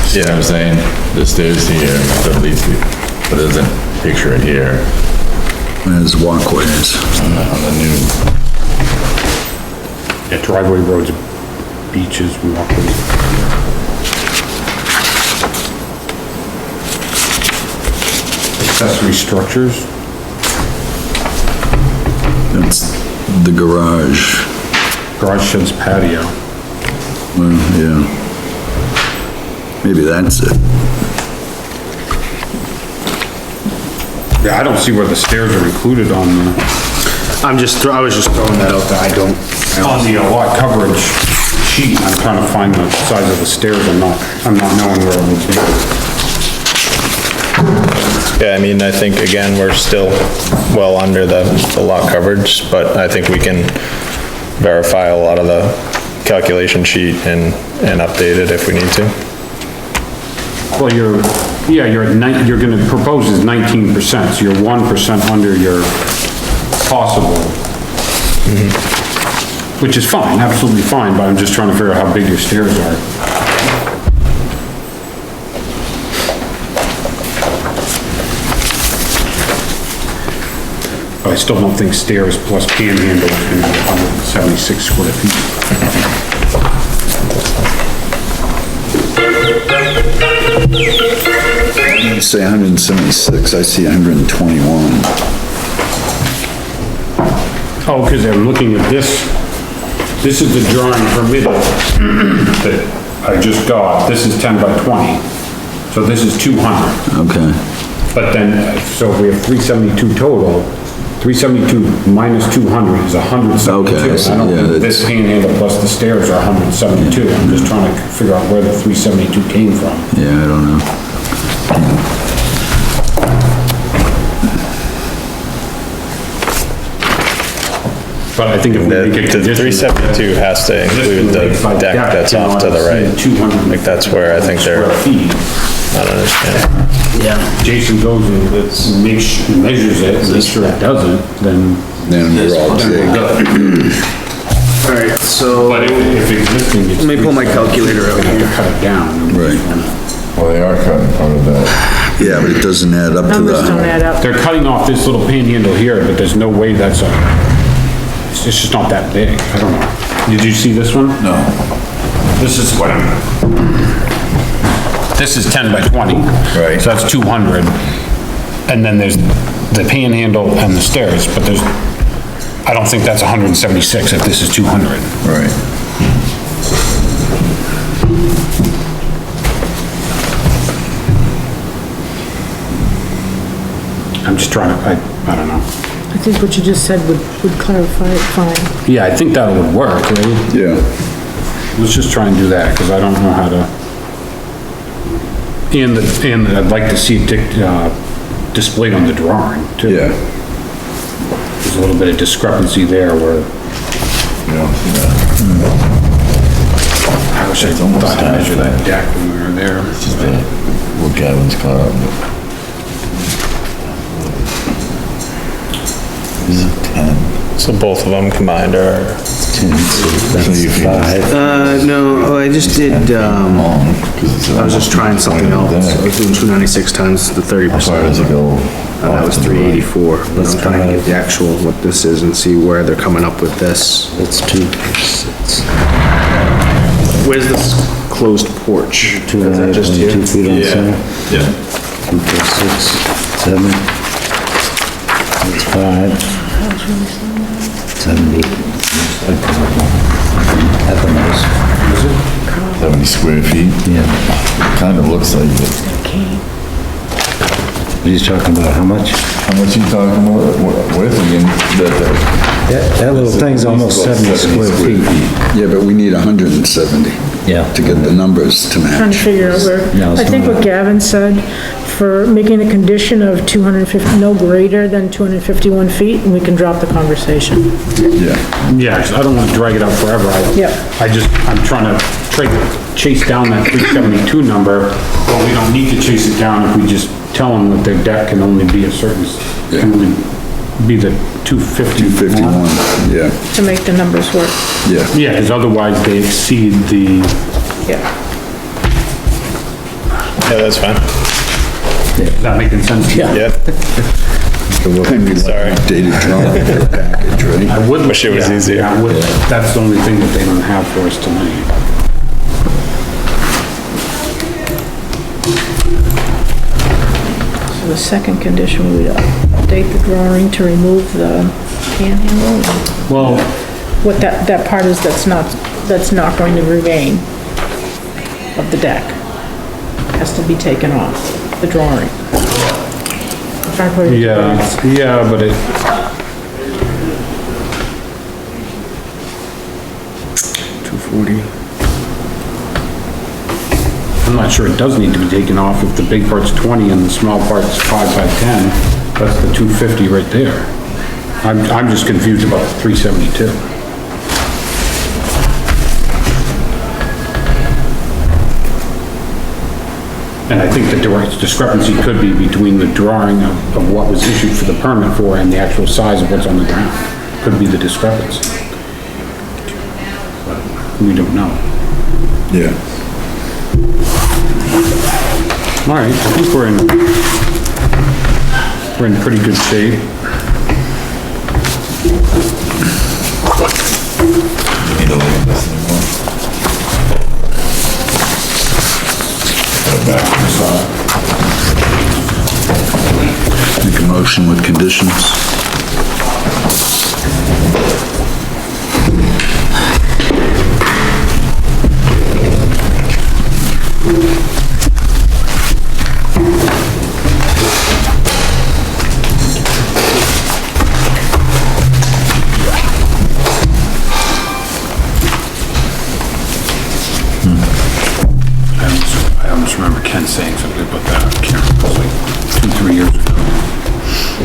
See what I'm saying? The stairs here, at least, but there's a picture here There's walkways. on the new. Yeah, driveway roads, beaches, walkways. Accessory structures, That's the garage. garage sheds, patio. Well, yeah. Maybe that's it. Yeah, I don't see where the stairs are included on the, I was just throwing that out there, I don't. on the lot coverage sheet. I'm trying to find the size of the stairs, I'm not knowing where it would be. yeah, I mean, I think, again, we're still well under the lot coverage, but I think we can verify a lot of the calculation sheet and update it if we need to. Well, you're gonna propose is 19%, so you're 1% under your possible. Which is fine, absolutely fine, but I'm just trying to figure out how big your stairs are. But I still don't think stairs plus panhandle is gonna be 176 square feet. You say 176, I see 121. Oh, because I'm looking at this is the drawing permitted that I just got. This is 10 by 20. So this is 200. Okay. But then, so if we have 372 total, 372 minus 200 is 172. Okay, I see, I don't yeah, think this that's- panhandle plus the stairs are 172. I'm just trying to figure out where the 372 came from. Yeah, I don't know. But I think if we The make a condition. 372 has to include the deck that's off to the right. Like, that's where I think they're, Square feet. I don't understand. Yeah. Jason goes and measures it, and makes sure it doesn't, then Then we're all then we're good. good. Alright, so, But if existing, it's. let me pull my calculator out We're gonna here. have to cut it down. Right. Well, they are cutting part of that. Yeah, but it doesn't add up to Numbers don't the, add up. They're cutting off this little panhandle here, but there's no way that's it's just not that big. I don't know. Did you see this one? No. This is what this is 10 by 20. Right. So that's 200. And then there's the panhandle and the stairs, but I don't think that's 176 if this is 200. right. I'm just trying to, I don't know. I think what you just said would clarify it fine. Yeah, I think that would work, right? Yeah, Let's just try and do that, because I don't know how to. And I'd like to see it displayed on the drawing, too. yeah. There's a little bit of discrepancy there where You don't see that. I wish I thought to measure that deck when we were there. It's just that, what Gavin's caught up with. This is a 10. So both of them combined are, 10, so that's 5. No, I just did, Long, 'cause it's I was just trying something else. I was doing 296 times the 30%. How far does it go? That was 384, but I'm trying to get the actual, what this is and see where they're coming up with this. That's 2, 6, Where's this closed porch? 2, Is that just here? 2 feet on center. Yeah. 2 plus 6, 7. That's 5. 70. At the most. 70 square feet. Yeah. Kind of looks like it. He's talking about how much? How much you talking about with again? That little thing's almost 70 square feet. Yeah, but we need 170 Yeah. to get the numbers to Trying to match. figure out where, No, it's I think not. what Gavin said, for making a condition of 250, no greater than 251 feet, and we can drop the conversation. Yeah, Yeah, 'cause I don't wanna drag it out forever. Yep. I'm trying to chase down that 372 number, but we don't need to chase it down if we just tell them that their deck can only be a certain, can only be the 250. 51, yeah, To make the numbers work. yeah. Yeah, because otherwise they exceed the, Yeah. yeah, that's fine. is that making sense? Yeah, sorry. Dated drawing for a package, right? I would. Wish it was yeah, easier. I would, that's the only thing that they don't have for us tonight. So the second condition, we'd update the drawing to remove the panhandle. Well, What that part is that's not going to remain of the deck. Has to be taken off, the drawing. I'm trying to put it into words. yeah, but it, 240. I'm not sure it does need to be taken off if the big part's 20 and the small part's 5 by 10. That's the 250 right there. I'm just confused about the 372. And I think the direct discrepancy could be between the drawing of what was issued for the permit for and the actual size of what's on the ground. Could be the discrepancy. But we don't know. Yeah. All right, I think we're in pretty good shape. You need to look at this anymore. Go back to the side. Make a motion with conditions. I almost remember Ken saying something about that. I can't remember, it was like 2-3 years ago.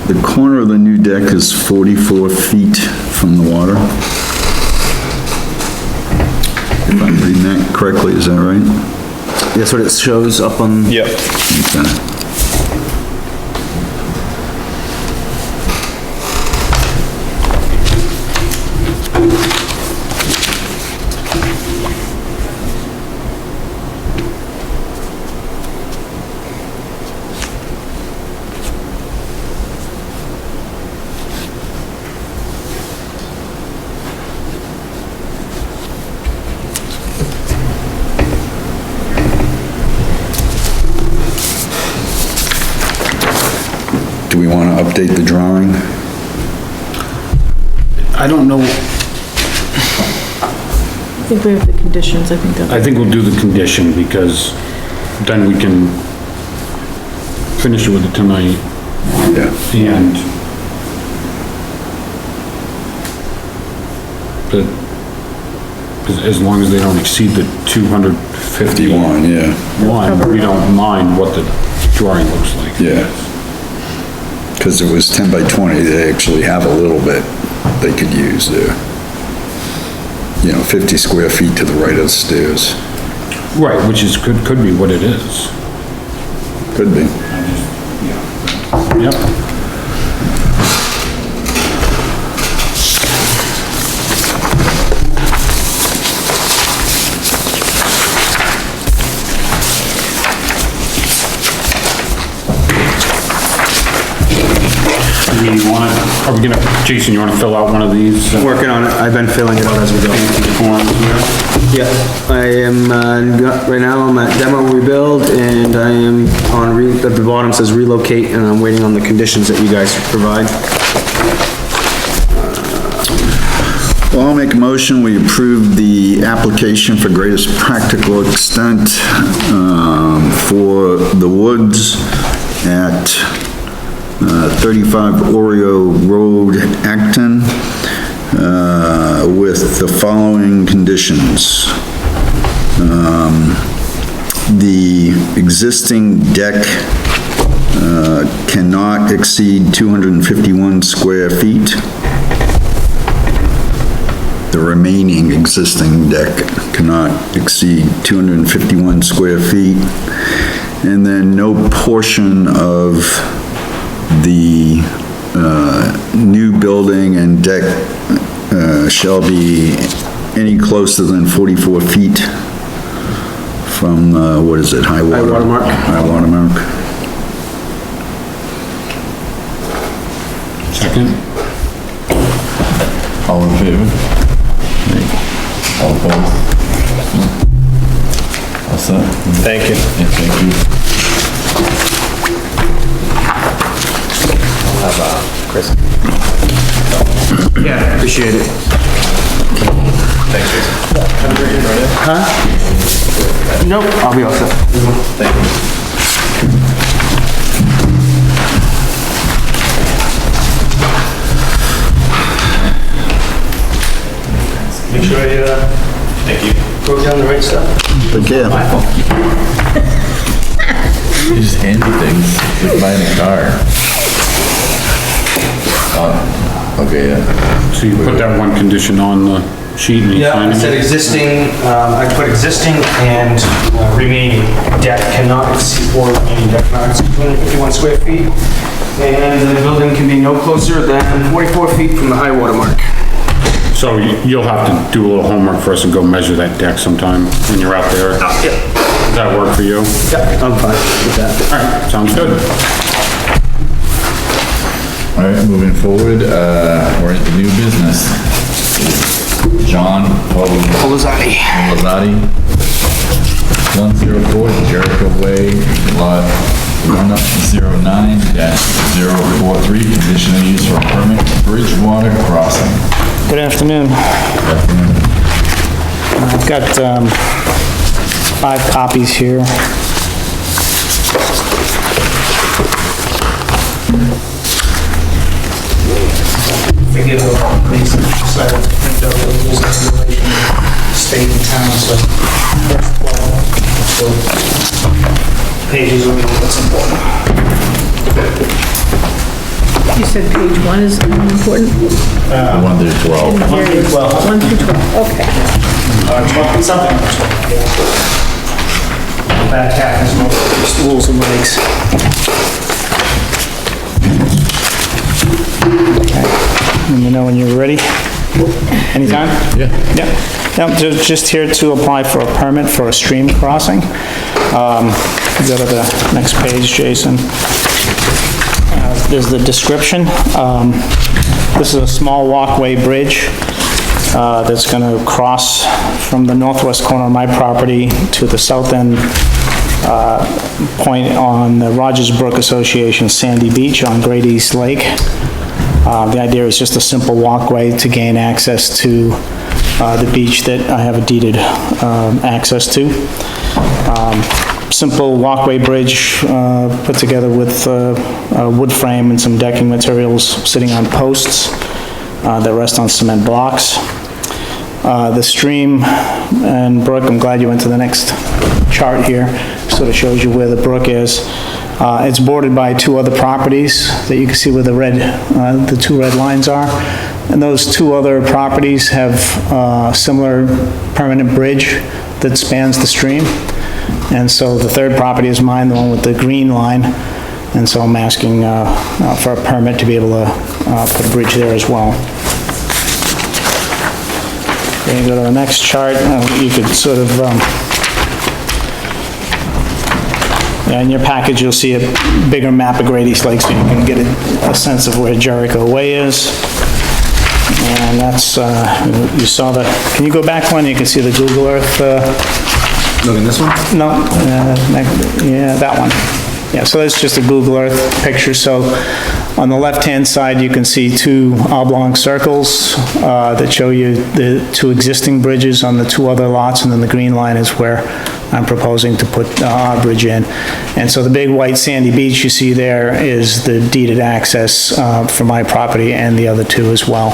the corner of the new deck is 44 feet from the water. If I'm reading that correctly, is that right? That's what it shows up on. Yep. Okay. Do we want to update the drawing? I don't know, I think we have the conditions, I think that. I think we'll do the condition because then we can finish it with it tonight Yeah. and as long as they don't exceed the 251, 51, yeah, we don't mind what the drawing looks like. yeah. Because it was 10 by 20, they actually have a little bit they could use there. You know, 50 square feet to the right of the stairs. Right, which is, could be what it is. Could be. Yep. Are we gonna, Jason, you wanna fill out one of these? working on it, I've been filling it out as we go. Forms here? Yeah, I am, right now I'm at demo rebuild and I am on at the bottom says relocate and I'm waiting on the conditions that you guys provide. Well, I'll make a motion, we approve the application for greatest practical extent, for the woods at 35 Oreo Road, Acton, with the following conditions. The existing deck, cannot exceed 251 square feet. The remaining existing deck cannot exceed 251 square feet. And then no portion of the new building and deck shall be any closer than 44 feet from, what is it, high water? High water mark. High water mark. Second? All in favor? All opposed? All set? Thank you. Yeah, thank you. Chris. Yeah, appreciate it. Thanks, Jason. Have a great day, Friday. Huh? Nope, I'll be all set. Thank you. Make sure I, Thank you. wrote down the right stuff. Take care. You just hand me things, like buying a car. Okay, yeah. So you put that one condition on the sheet and you Yeah, sign I said it? existing, I put existing and remaining deck cannot exceed, or remaining deck cannot exceed 251 square feet. And the building can be no closer than 44 feet from the high water mark. So you'll have to do a little homework for us and go measure that deck sometime when you're out there. Yeah, Does that work for you? yeah, I'm fine with that. All right, sounds good. All right, moving forward, we're into new business. John Olazati. Lazati, 104 Jericho Way, lot 109-043, conditional use for permit Bridgewater Crossing. Good afternoon. I've got 5 copies here. Forgive the basic side of print out the rules and regulations, state and town, so first 12 pages will be what's important. You said page 1 is important? 1 through 12. Here it is. 1 through 12, okay. Something. Back half is more rules and regs. Let me know when you're ready. Anytime? Yeah. Yep. Yep, just here to apply for a permit for a stream crossing. Go to the next page, Jason. There's the description. This is a small walkway bridge that's going to cross from the northwest corner of my property to the south end point on the Rogers Brook Association Sandy Beach on Great East Lake. The idea is just a simple walkway to gain access to the beach that I have a deeded access to. Simple walkway bridge put together with a wood frame and some decking materials sitting on posts that rest on cement blocks. The stream and brook, I'm glad you went to the next chart here, sort of shows you where the brook is. It's bordered by 2 other properties that you can see where the 2 red lines are. And those 2 other properties have a similar permanent bridge that spans the stream. And so the 3rd property is mine, the one with the green line. And so I'm asking for a permit to be able to put a bridge there as well. Then you go to the next chart, you could sort of, in your package, you'll see a bigger map of Great East Lake so you can get a sense of where Jericho Way is. And that's, you saw the, can you go back one? You can see the Google Earth. Look at this one? No, yeah, that one. Yeah, so that's just a Google Earth picture. So on the left-hand side, you can see 2 oblong circles that show you the 2 existing bridges on the 2 other lots, and then the green line is where I'm proposing to put our bridge in. And so the big white sandy beach you see there is the deeded access for my property and the other 2 as well.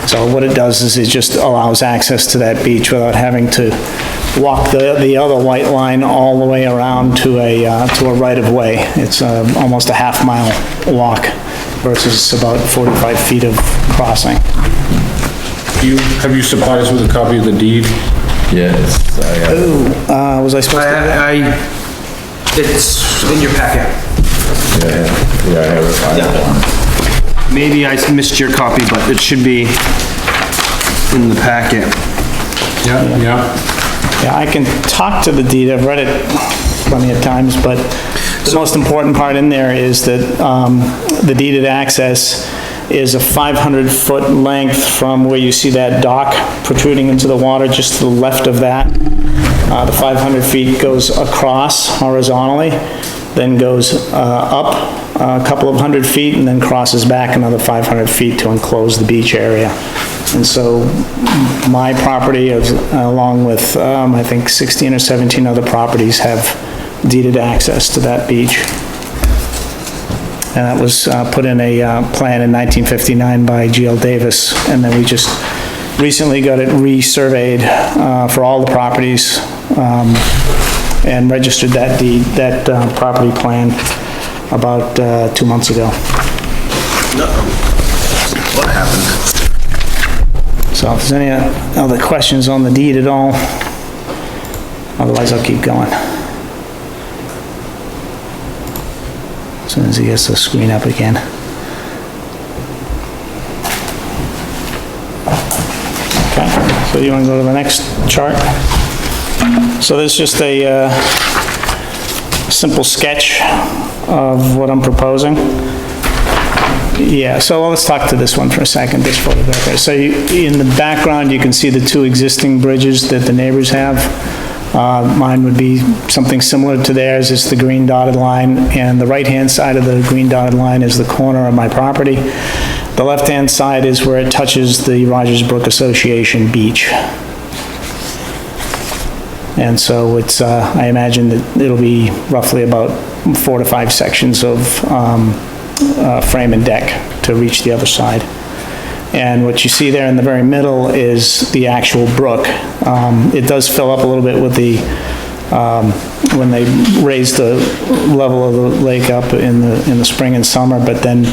So what it does is it just allows access to that beach without having to walk the other white line all the way around to a right-of-way. It's almost a half-mile walk versus about 45 feet of crossing. Have you supplied us with a copy of the deed? Yes, Was I supposed to? It's in your packet. yeah, I have it. Maybe I missed your copy, but it should be in the packet. Yeah. Yeah, I can talk to the deed, I've read it plenty of times, but the most important part in there is that the deeded access is a 500-foot length from where you see that dock protruding into the water, just to the left of that. The 500 feet goes across horizontally, then goes up a couple of 100 feet, and then crosses back another 500 feet to enclose the beach area. And so my property, along with, I think 16 or 17 other properties, have deeded access to that beach. And that was put in a plan in 1959 by G.L. Davis, and then we just recently got it resurveyed for all the properties and registered that deed, that property plan about 2 months ago. What happened? So if there's any other questions on the deed at all, otherwise I'll keep going. As soon as he gets the screen up again. Okay, so you want to go to the next chart? So there's just a simple sketch of what I'm proposing. Yeah, so let's talk to this one for a second, this photograph there. So in the background, you can see the 2 existing bridges that the neighbors have. Mine would be something similar to theirs. It's the green dotted line, and the right-hand side of the green dotted line is the corner of my property. The left-hand side is where it touches the Rogers Brook Association beach. And so it's, I imagine that it'll be roughly about 4 to 5 sections of frame and deck to reach the other side. And what you see there in the very middle is the actual brook. It does fill up a little bit with the when they raise the level of the lake up in the spring and summer, but then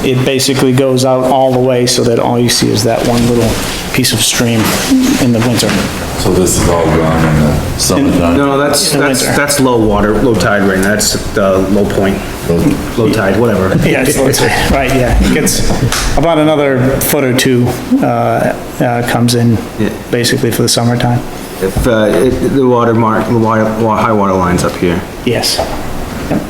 it basically goes out all the way so that all you see is that one little piece of stream in the winter. So this is all gone in the summertime? No, that's low water, low tide right now, that's the low point, low tide, whatever. Yeah, it's low tide, right, yeah. It gets about another foot or two, comes in basically for the summertime. If, the water mark, the high water line's up here. Yes. Yep.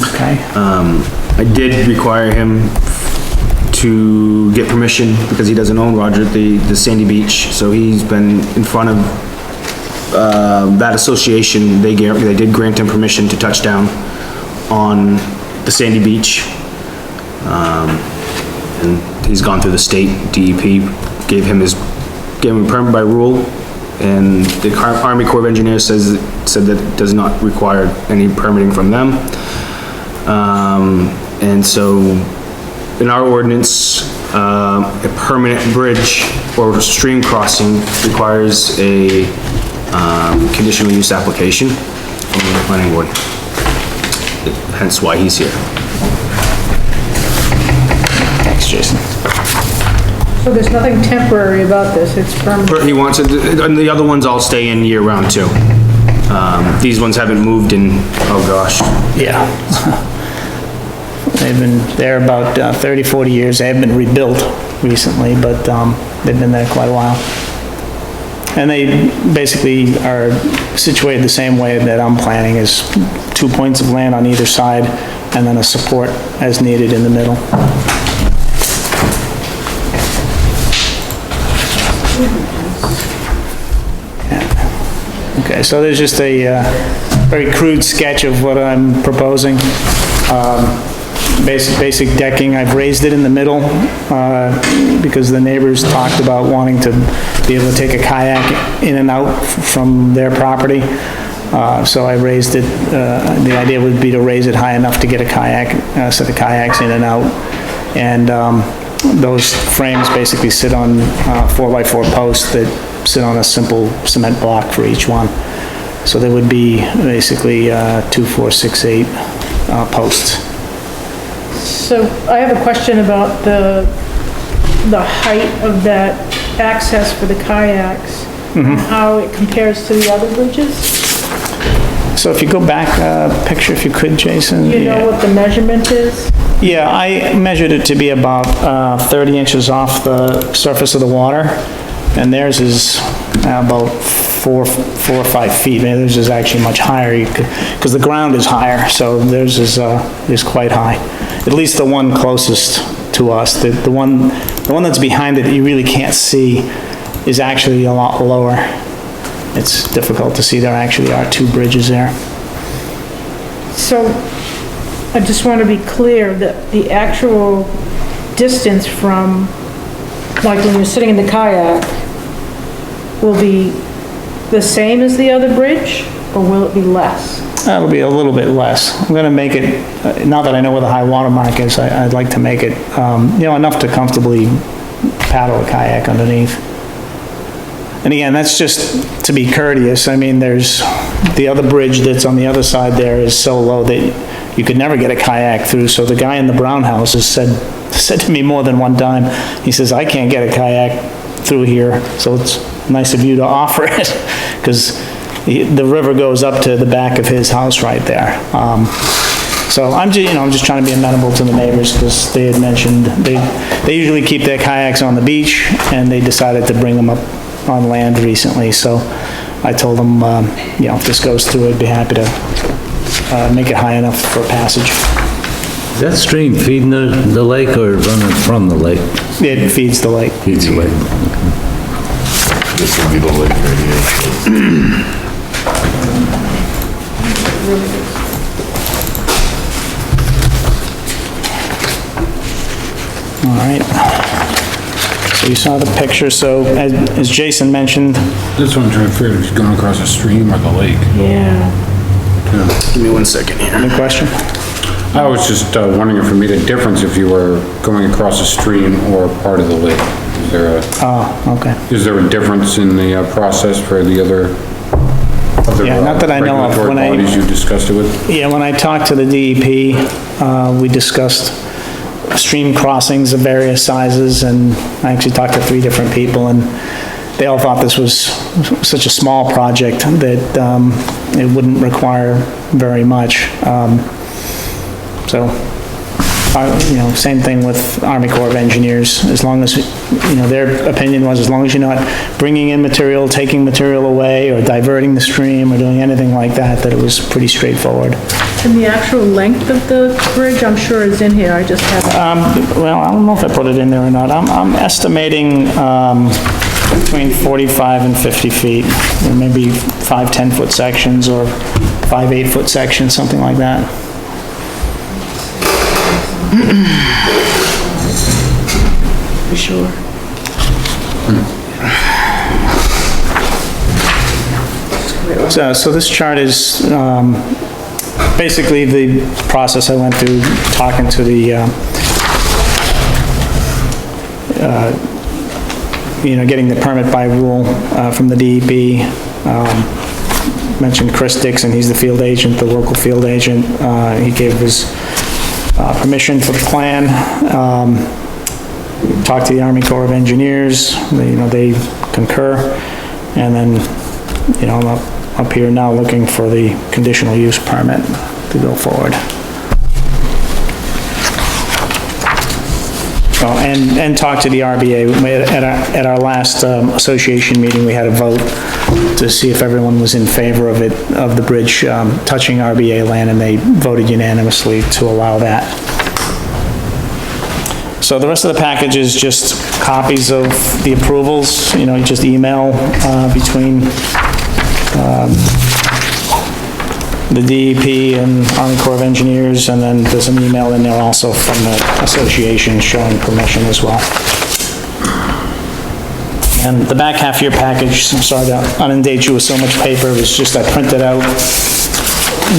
Okay. I did require him to get permission, because he doesn't own Roger, the Sandy Beach, so he's been in front of, that association, they did grant him permission to touch down on the Sandy Beach. And he's gone through the state DEP, gave him a permit by rule, and the Army Corps of Engineers said that it does not require any permitting from them. And so, in our ordinance, a permanent bridge or stream crossing requires a, conditional use application from the planning board. Hence why he's here. Thanks, Jason. So there's nothing temporary about this, it's permanent? He wants it, and the other ones all stay in year round too. These ones haven't moved in, oh gosh. Yeah. They've been there about 30, 40 years. They have been rebuilt recently, but they've been there quite a while. And they basically are situated the same way that I'm planning, is 2 points of land on either side, and then a support as needed in the middle. Yeah. Okay, so there's just a very crude sketch of what I'm proposing. Basic decking, I've raised it in the middle, because the neighbors talked about wanting to be able to take a kayak in and out from their property. So I raised it, the idea would be to raise it high enough to get a kayak, set of kayaks in and out. And, those frames basically sit on, 4x4 posts that sit on a simple cement block for each one. So there would be basically, 2, 4, 6, 8, posts. So I have a question about the height of that access for the kayaks, and how it compares to the other bridges? So if you go back a picture, if you could, Jason. Do you know what the measurement is? Yeah, I measured it to be about 30 inches off the surface of the water, and theirs is about 4 or 5 feet. Maybe theirs is actually much higher, because the ground is higher, so theirs is quite high. At least the one closest to us. The one that's behind it that you really can't see is actually a lot lower. It's difficult to see. There actually are 2 bridges there. So I just want to be clear that the actual distance from, like when you're sitting in the kayak, will be the same as the other bridge, or will it be less? It'll be a little bit less. I'm gonna make it, now that I know where the high water mark is, I'd like to make it, enough to comfortably paddle a kayak underneath. And again, that's just to be courteous. I mean, there's, the other bridge that's on the other side there is so low that you could never get a kayak through, so the guy in the brown house has said to me more than one time, he says, I can't get a kayak through here, so it's nice of you to offer it, because the river goes up to the back of his house right there. So I'm just trying to be amenable to the neighbors, because they had mentioned, they usually keep their kayaks on the beach, and they decided to bring them up on land recently, so I told them, if this goes through, I'd be happy to make it high enough for passage. Is that stream feeding the lake or running from the lake? It feeds the lake. Feeds the lake. This would be the lake right here. All right. So you saw the picture, so as Jason mentioned. That's what I'm trying to figure, if he's going across a stream or the lake. Yeah. Give me 1 second here. Any question? I was just wondering if for me the difference if you were going across a stream or part of the lake. there a, Oh, okay. is there a difference in the process for the other Yeah, not that I know of. regulatory When I- bodies you discussed it with? Yeah, when I talked to the DEP, we discussed stream crossings of various sizes, and I actually talked to 3 different people, and they all thought this was such a small project that it wouldn't require very much. So, same thing with Army Corps of Engineers, as long as, their opinion was, as long as you're not bringing in material, taking material away, or diverting the stream, or doing anything like that, that it was pretty straightforward. And the actual length of the bridge, I'm sure is in here, I just haven't. Well, I don't know if I put it in there or not. I'm estimating, between 45 and 50 feet, or maybe 5 10-foot sections, or 5 8-foot sections, something like that. For sure. So this chart is, basically the process I went through, talking to the, getting the permit by rule, from the DEP. Mentioned Chris Dixon, he's the field agent, the local field agent. He gave his, permission for the plan. Talked to the Army Corps of Engineers, they concur. And then, I'm up here now looking for the conditional use permit to go forward. Oh, and talk to the RBA. At our last association meeting, we had a vote to see if everyone was in favor of it, of the bridge touching RBA land, and they voted unanimously to allow that. So the rest of the package is just copies of the approvals, you just email between the DEP and Army Corps of Engineers, and then there's an email in there also from the association showing permission as well. And the back half of your package, I'm sorry to inundate you with so much paper, it was just I printed out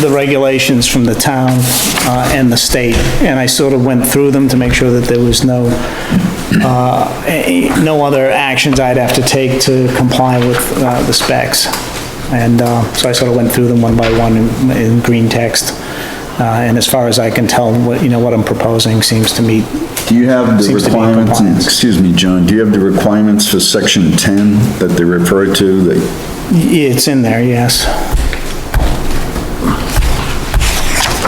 the regulations from the town and the state, and I sort of went through them to make sure that there was no other actions I'd have to take to comply with the specs. And so I sort of went through them one by one in green text. And as far as I can tell, what I'm proposing seems to meet. Do you have the Seems to be in requirements, compliance. excuse me, John, do you have the requirements for section 10 that they refer to? It's in there, yes.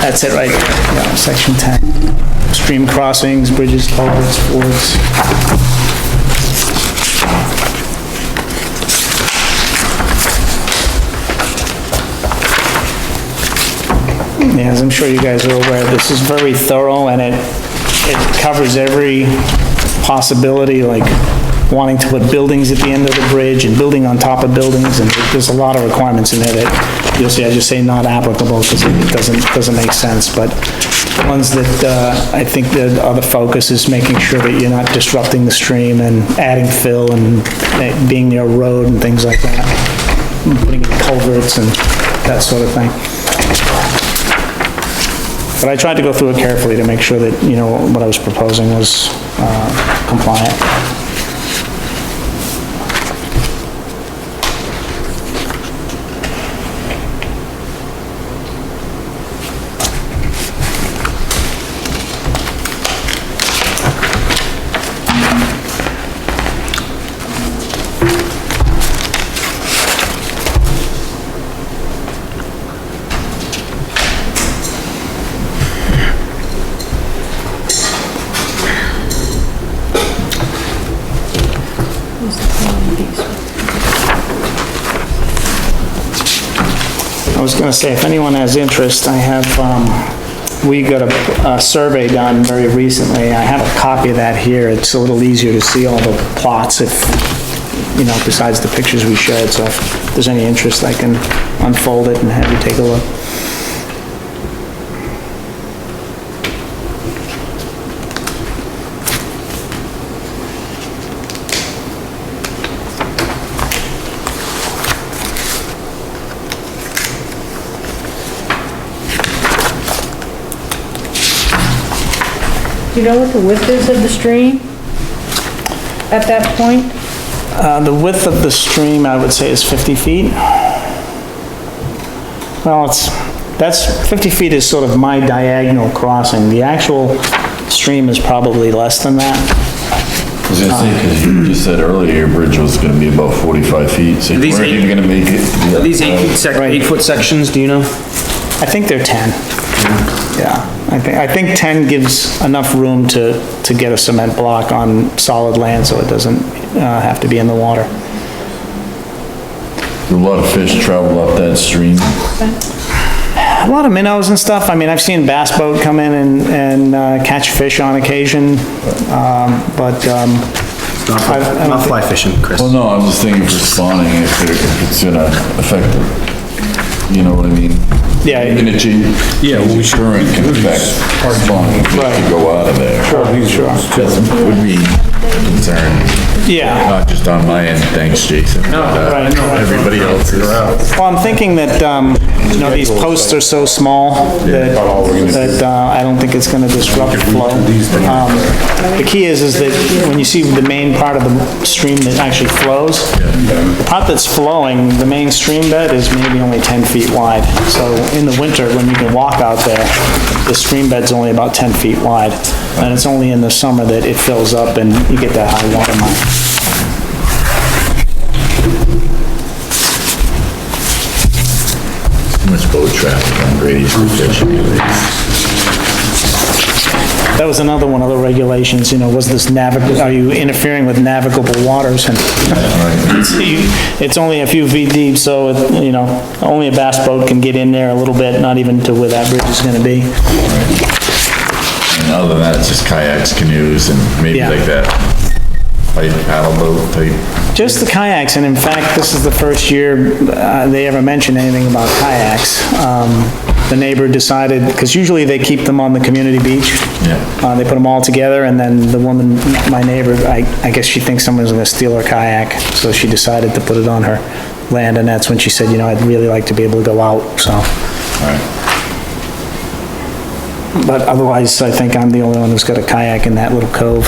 That's it right there, yeah, section 10. Stream crossings, bridges, culverts, fords. Yeah, as I'm sure you guys are aware, this is very thorough, and it covers every possibility, like wanting to put buildings at the end of the bridge and building on top of buildings, and there's a lot of requirements in there that you'll see, I just say not applicable because it doesn't make sense, but ones that I think the other focus is making sure that you're not disrupting the stream and adding fill and being near a road and things like that, putting in culverts and that sort of thing. But I tried to go through it carefully to make sure that, what I was proposing was compliant. I was gonna say, if anyone has interest, I have, we got a survey done very recently. I have a copy of that here. It's a little easier to see all the plots if, besides the pictures we showed. So if there's any interest, I can unfold it and have you take a look. Do you know what the width is of the stream? at that point? The width of the stream, I would say, is 50 feet. Well, that's 50 feet is sort of my diagonal crossing. The actual stream is probably less than that. I was gonna say, because you just said earlier your bridge was gonna be about 45 feet, so you These weren't even gonna make it. Are these 8-foot sections, do you know? I think they're 10. Yeah, I think 10 gives enough room to get a cement block on solid land so it doesn't have to be in the water. A lot of fish travel up that stream. A lot of minnows and stuff. I mean, I've seen bass boat come in and catch fish on occasion, but Not fly fishing, Chris. Well, no, I'm just thinking for spawning, if it's gonna affect, you know what I mean? yeah. Even a current can affect spawning, if it could go out of there. Sure. That would be a concern, Yeah. not just on my end, thanks, Jason. right, no, Everybody else is. Well, I'm thinking that, you know, these posts are so small that I don't think it's gonna disrupt flow. The key is that when you see the main part of the stream that actually flows, the part that's flowing, the main stream bed is maybe only 10 feet wide. So in the winter, when you can walk out there, the stream bed's only about 10 feet wide. And it's only in the summer that it fills up and you get that high water mark. Too much boat traffic on Grady's for fishing anyways. That was another one of the regulations, you know, was this are you interfering with navigable waters? And it's only a few feet deep, so, you know, only a bass boat can get in there a little bit, not even to where that bridge is gonna be. And other than that, it's just kayaks, canoes, and maybe Yeah. like that paddle boat type. Just the kayaks, and in fact, this is the first year they ever mentioned anything about kayaks. The neighbor decided, because usually they keep them on the community beach. Yeah. They put them all together, and then the woman, my neighbor, I guess she thinks someone's gonna steal her kayak, so she decided to put it on her land, and that's when she said, you know, I'd really like to be able to go out, so. Alright. But otherwise, I think I'm the only one who's got a kayak in that little cove.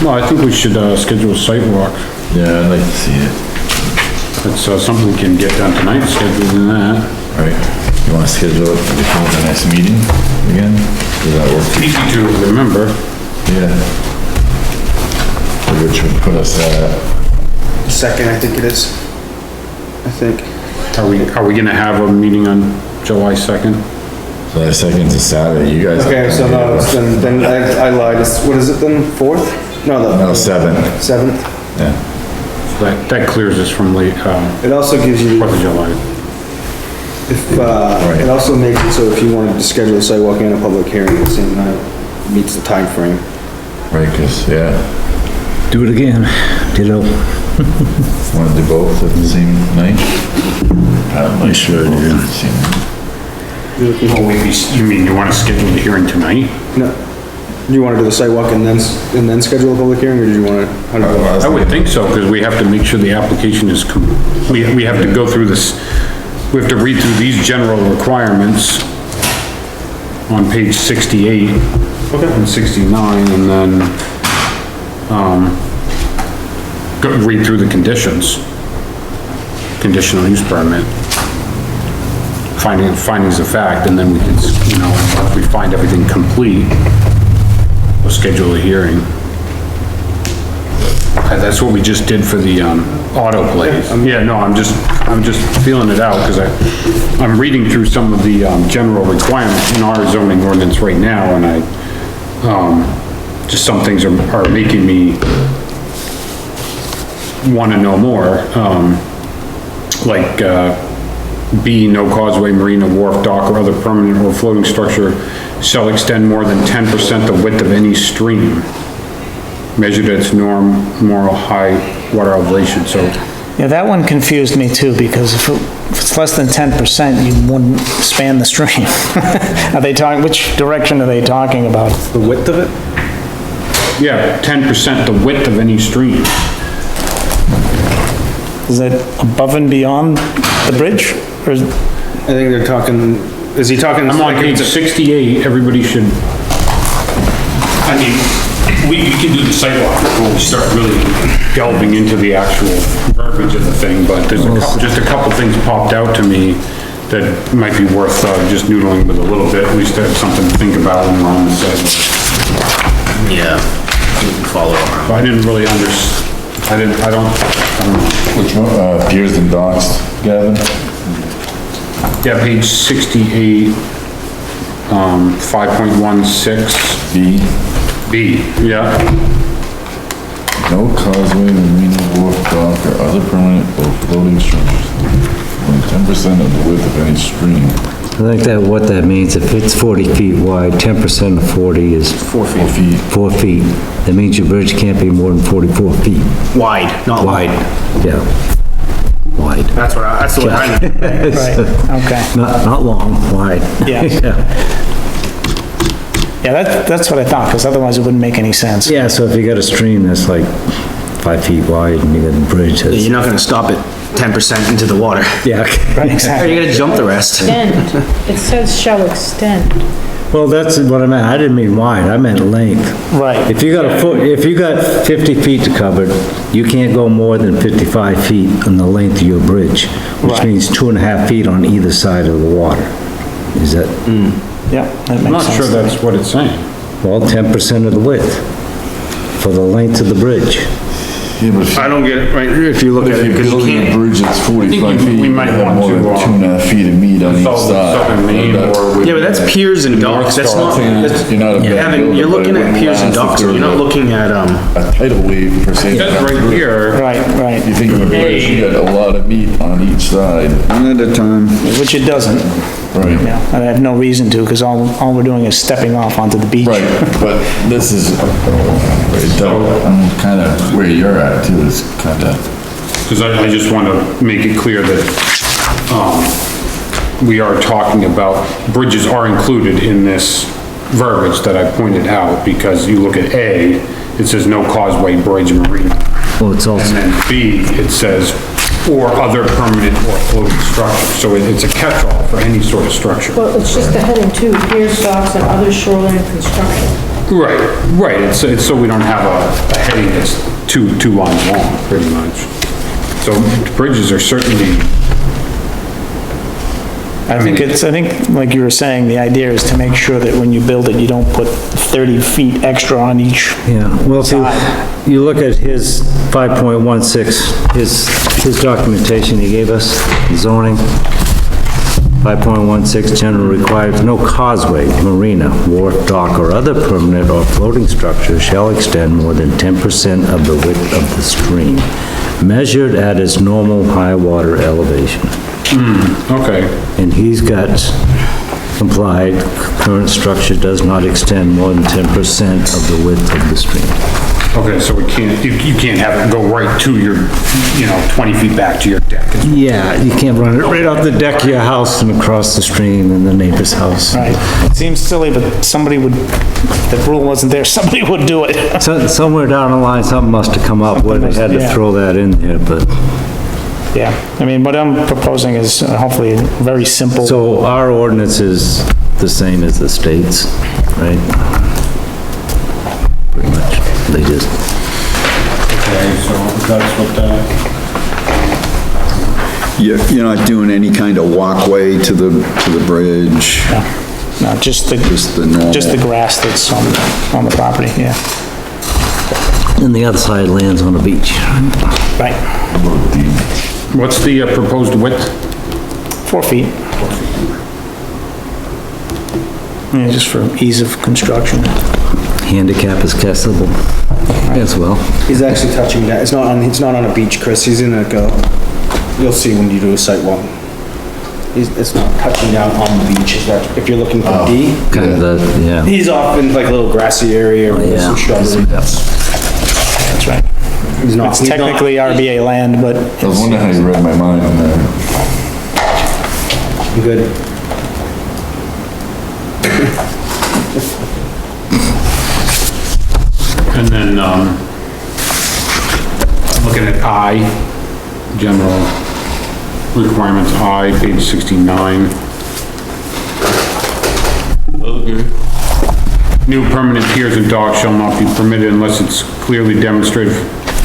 Well, I think we should, schedule a site walk. Yeah, I'd like to see it. That's, something we can get done tonight, scheduling that. Alright, you wanna schedule it before the next meeting again? Does that work? Easy to remember. Yeah. Which would put us at, Second, I think it is. I think. Are we gonna have a meeting on July 2nd? so that second's a Saturday, you guys. Okay, so no, it's then I lied. What is it then? 4th? No, No, 7th, 7th. yeah. That clears us from late, It also gives you, 4th of July. it also makes it so if you wanted to schedule a sidewalk and a public hearing at the same night, it meets the time frame. Right, 'cause, yeah, Do it again, ditto. wanna do both at the same night? I sure do. Oh, wait, you mean you wanna schedule the hearing tonight? No. Do you wanna do the sidewalk and then schedule a public hearing, or do you wanna? How do you want? I would think so, because we have to make sure the application is, we have to go through this, we have to read through these general requirements on page 68 and 69, and then, read through the conditions, conditional use permit, findings of fact, and then we can, you know, once we find everything complete, we'll schedule a hearing. That's what we just did for the, auto plays. Yeah, no, I'm just feeling it out, because I'm reading through some of the, general requirements in our zoning ordinance right now, and just some things are making me wanna know more, like, B, no causeway, marina, wharf, dock, or other permanent or floating structure shall extend more than 10% the width of any stream, measured at its normal high water elevation, so. Yeah, that one confused me too, because if it's less than 10%, you wouldn't span the stream. Are they talking, which direction are they talking about? The width of it? Yeah, 10% the width of any stream. Is that above and beyond the bridge? Or is, I think they're talking, is he talking? I'm on page 68, everybody should, I mean, we can do the sidewalk before we start really delving into the actual verbiage of the thing, but there's just a couple things popped out to me that might be worth, just noodling with a little bit, at least to have something to think about when we're on the sidewalk. Yeah, we can follow around. But I didn't really I don't know. Which one, piers and docks, Gavin? Yeah, page 68, 5.16. B, yeah. No causeway, marina, wharf, dock, or other permanent or floating structures. Only 10% of the width of any stream. I think that, what that means, if it's 40 feet wide, 10% of 40 is 4 feet. 4 feet. That means your bridge can't be more than 44 feet Wide, not wide. wide. Yeah, wide. That's the way I mean. right, okay. Not long, wide. Yeah. Yeah, that's what I thought, because otherwise it wouldn't make any sense. Yeah, so if you got a stream that's like 5 feet wide and you got a bridge that's... You're not gonna stop it 10% into the water. Yeah. Right, Or exactly. you're gonna jump the rest. Extend, it says shall extend. Well, that's what I meant. I didn't mean wide, I meant length. Right. If you got 50 feet to cover, you can't go more than 55 feet on the length of your bridge, which Right. means 2.5 feet on either side of the water. Is that, Yeah, that makes sense. I'm not sure that's what it's saying. well, 10% of the width for the length of the bridge. Yeah, but if I don't get it, right, if you look at it, you're because you building a can't, bridge that's 45 feet, we you might have want more to, than 2.5 feet of meat on each Solve side. Southern Maine That- or with. yeah, but that's piers and docks, that's not, that's, You're not a bad Evan, you're builder, but looking it at wouldn't piers and last if docks, there you're not was looking at, a tidal wave per se. It says right here, Right, right, You think of a bridge, you got a lot of meat on each side. One at a time. which it doesn't. Right. Yeah, and I have no reason to, because all we're doing is stepping off onto the beach. Right, but this is, I'm kinda, where you're at too, is kinda, because I just want to make it clear that, we are talking about, bridges are included in this verbiage that I pointed out, because you look at A, it says no causeway, bridge, marina. Well, it's And also, then B, it says, or other permanent or floating structure, so it's a catch-all for any sort of structure. Well, it's just the heading too, piers, docks, and other shoreline construction. Right, it's so we don't have a heading that's two lines long, pretty much. So bridges are certainly, I think, like you were saying, the idea is to make sure that when you build it, you don't put 30 feet extra on each. yeah, well, if you look at his 5.16, his documentation he gave us, zoning, 5.16, general required, no causeway, marina, wharf, dock, or other permanent or floating structure shall extend more than 10% of the width of the stream, measured at its normal high water elevation. okay. And he's got complied, current structure does not extend more than 10% of the width of the stream. Okay, so you can't have it go right to your, 20 feet back to your deck. Yeah, you can't run it right off the deck of your house and across the stream and the neighbor's house. Right. It seems silly, but somebody would, if the rule wasn't there, somebody would do it. So, somewhere down the line, something must have come up where they had to Yeah. throw that in there, but, Yeah, I mean, what I'm proposing is hopefully very simple. so our ordinance is the same as the state's, right? Pretty much, they just, Okay, so that's what that, You're not doing any kind of walkway to the bridge, No, just just the normal. just the grass that's on the property, yeah. and the other side lands on the beach. Right, what's the proposed width? 4 feet. Yeah, just for ease of construction. Handicap is accessible as well. he's actually touching that, it's not on a beach, Chris, he's in you'll see when you do a site walk. It's not touching down on the beach, is that, if you're looking for D? Kind of the, yeah. He's off in like a little grassy area with some shrubbery. That's right. He's not. It's technically RBA land, but I was wondering how you read my mind on that. Good. And then, looking at I, general requirements, I, page 69. New permanent piers and docks shall not be permitted unless it's clearly demonstrated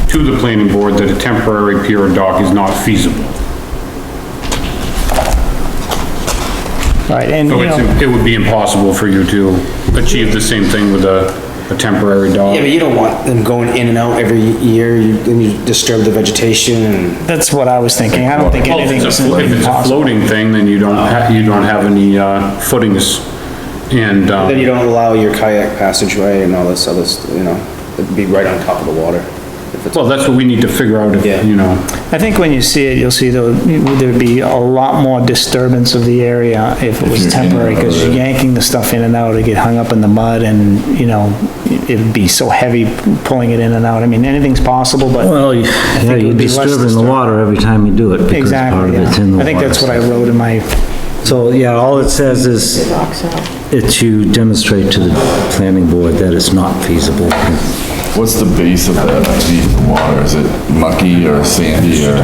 to the planning board that a temporary pier or dock is not feasible. Right, and, So you know, it would be impossible for you to achieve the same thing with a temporary dock. Yeah, but you don't want them going in and out every year, then you disturb the vegetation and. that's what I was thinking. I don't think Well, if anything it's is a if it's a impossible. floating thing, then you don't have any, footings and, Then you don't allow your kayak passageway and all this other, it'd be right on top of the water. If it's, well, that's what we need to figure out if, Yeah. you know. I think when you see it, you'll see there'd be a lot more disturbance of the area if it was you're in and temporary, out of because you're it. yanking the stuff in and out, it'd get hung up in the mud, and, you know, it'd be so heavy pulling it in and out. I mean, anything's possible, but. Well, I yeah, think it you're would be less disturbing the disturbing. water every time you do it, because part Exactly, of it's in the yeah. water. I think that's what I wrote in my, So, yeah, all it says is Rocks out. that you demonstrate to the planning board that it's not feasible. What's the base of that underneath the water? Is it mucky or sandy or?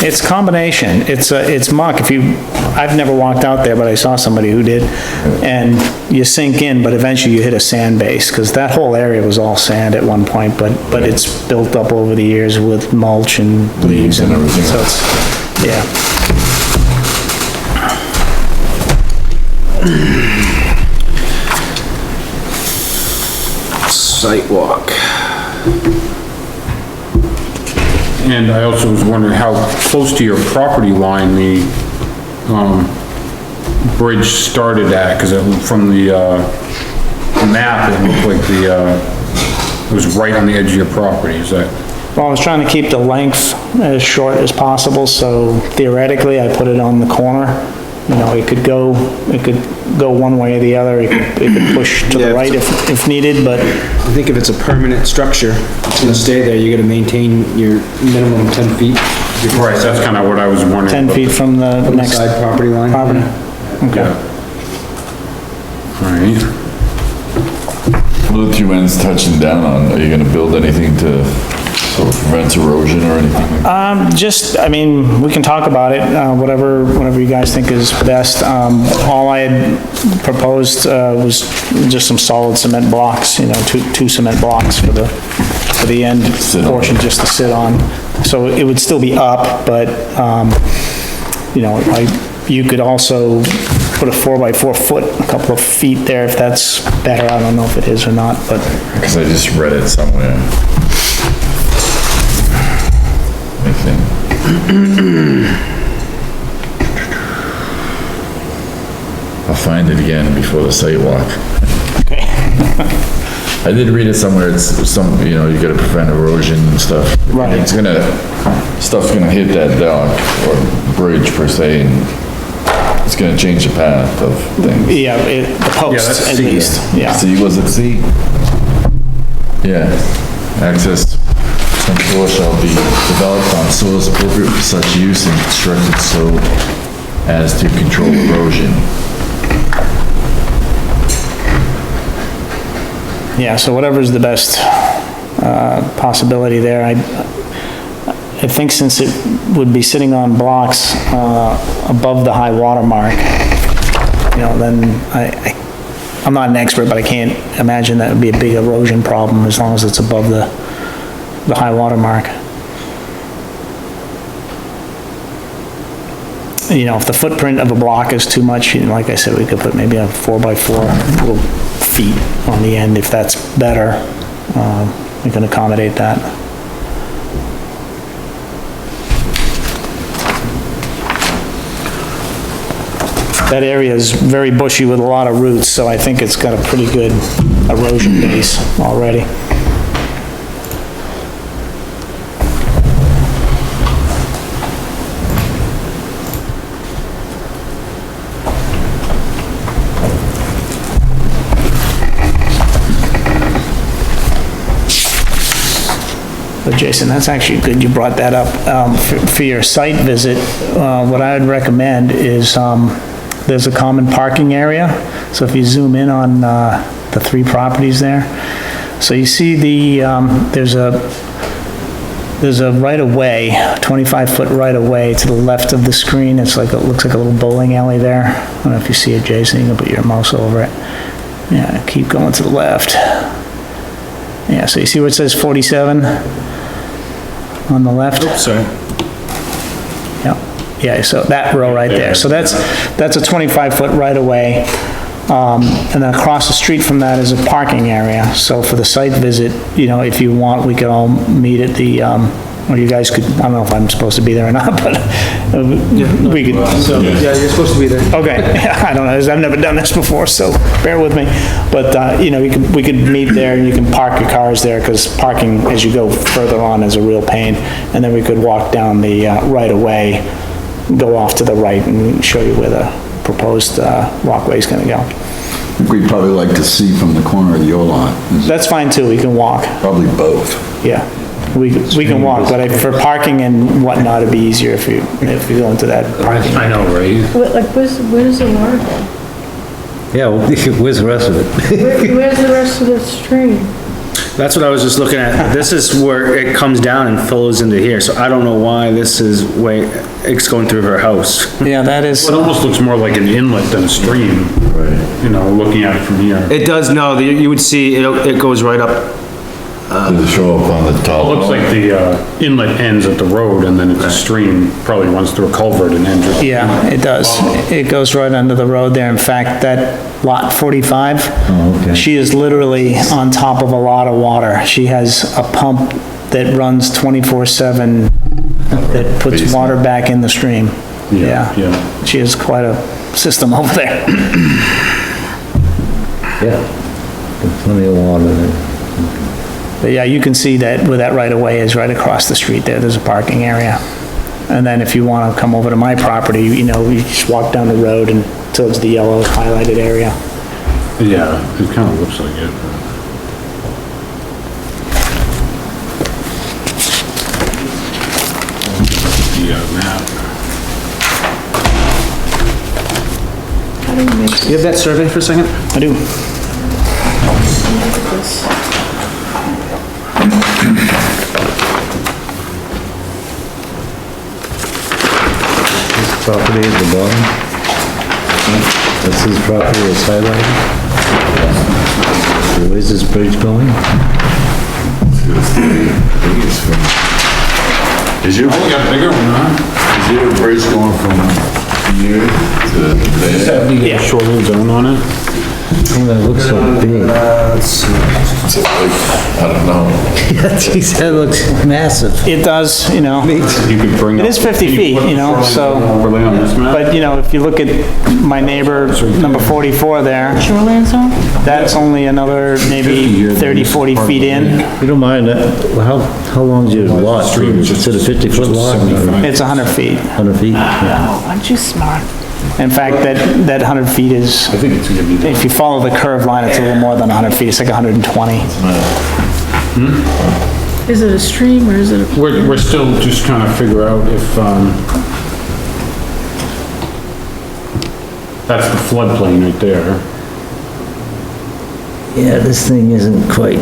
it's combination. It's muck. I've never walked out there, but I saw somebody who did. And you sink in, but eventually you hit a sand base, because that whole area was all sand at one point, but it's built up over the years with mulch and leaves and and everything. so it's, yeah. sidewalk. And I also was wondering how close to your property line the, bridge started at, because from the, map, it looked like it was right on the edge of your property, is that? Well, I was trying to keep the length as short as possible, so theoretically, I put it on the corner. You know, it could go one way or the other, it could push to Yeah, the right if needed, but I think if it's a permanent structure, it's gonna stay there, you gotta maintain your minimum 10 feet. Right, that's kind of what I was wondering. 10 feet from the From the next side property line. property. Okay. All right. What are the two ends touching down on? Are you gonna build anything to sort of prevent erosion or anything? I mean, we can talk about it, whatever you guys think is best. All I had proposed, was just some solid cement blocks, you know, two cement blocks for the end Sit on. portion just to sit on. So it would still be up, but, you know, you could also put a 4x4 foot, a couple of feet there if that's better. I don't know if it is or not, but. Because I just read it somewhere. I think. I'll find it again before the site walk. Okay. I did read it somewhere, it's some, you know, you gotta prevent erosion and stuff. Right. Stuff's gonna hit that dock or bridge per se, and it's gonna change the path of things. Yeah, the posts that's at C. least, yeah. C, was it C? Yeah, access some shore shall be developed on soils appropriate for such use and constructed so as to control erosion. Yeah, so whatever's the best, possibility there. I think since it would be sitting on blocks, above the high water mark, you know, then I'm not an expert, but I can't imagine that would be a big erosion problem as long as it's above the high water mark. You know, if the footprint of a block is too much, you know, like I said, we could put maybe a 4x4 little feet on the end if that's better. We can accommodate that. That area is very bushy with a lot of roots, so I think it's got a pretty good erosion base already. But Jason, that's actually good you brought that up. For your site visit, what I would recommend is, there's a common parking area. So if you zoom in on the three properties there, so you see there's there's a right-of-way, 25-foot right-of-way to the left of the screen. It's like, it looks like a little bowling alley there. I don't know if you see it, Jason, you can put your mouse over it. Yeah, keep going to the left. Yeah, so you see where it says 47 on the left? Sorry. Yeah, so that row right there. So that's a 25-foot right-of-way. And then across the street from that is a parking area. So for the site visit, you know, if you want, we could all meet at the, or you guys could, I don't know if I'm supposed to be there or not, but we could. Yeah, you're supposed to be there. Okay, I don't know, I've never done this before, so bear with me. But, you know, we could meet there and you can park your cars there, because parking as you go further on is a real pain. And then we could walk down the right-of-way, go off to the right and show you where the proposed walkway is gonna go. We'd probably like to see from the corner of your lot. That's fine too, we can walk, Probably both. yeah. We can walk, but for parking and whatnot, it'd be easier if you go into that parking. I know, right? Like, where does the water go? Yeah, well, where's the rest of it? Where's the rest of the stream? That's what I was just looking at. This is where it comes down and flows into here, so I don't know why this is way, it's going through her house. Yeah, that is, It almost looks more like an inlet than a stream. Right. You know, looking at it from here. It does, no, you would see, it goes right up. Does it show up on the top? It looks like the inlet ends at the road and then it's a stream, probably runs through a culvert and ends. yeah, it does. It goes right under the road there. In fact, that lot 45, okay. she is literally on top of a lot of water. She has a pump that runs 24/7 that puts water back in the stream. Yeah. Yeah. She has quite a system over there. Yeah, there's plenty of water there. But yeah, you can see that where that right-of-way is right across the street there. There's a parking area. And then if you want to come over to my property, you know, you just walk down the road and towards the yellow highlighted area. Yeah, it kind of looks like it. The map. How do you make You have that survey for a second? I do. this? This property at the bottom? That's his property that's highlighted? So where's this bridge going? Is your, Oh, we got a bigger one, huh? is your bridge going from here to Does there? that have the shoreline zone on it? Oh, that looks so big. I don't know. Yeah, geez, that looks massive. It does, you know, You could bring it up- is 50 feet, you know, so, Overlay on this map? but you know, if you look at my neighbor, number 44 there, Shoreline zone? that's only another maybe 30, 40 feet in. You don't mind, how long's your lot? Is it a 50-foot lot? It's 100 feet. 100 feet? Yeah. Oh, aren't you smart? In fact, that 100 feet is, I think it's gonna be. if you follow the curved line, it's a little more than 100 feet, it's like 120. Is it a stream or is it a? We're still just trying to figure out if, that's the floodplain right there. Yeah, this thing isn't quite,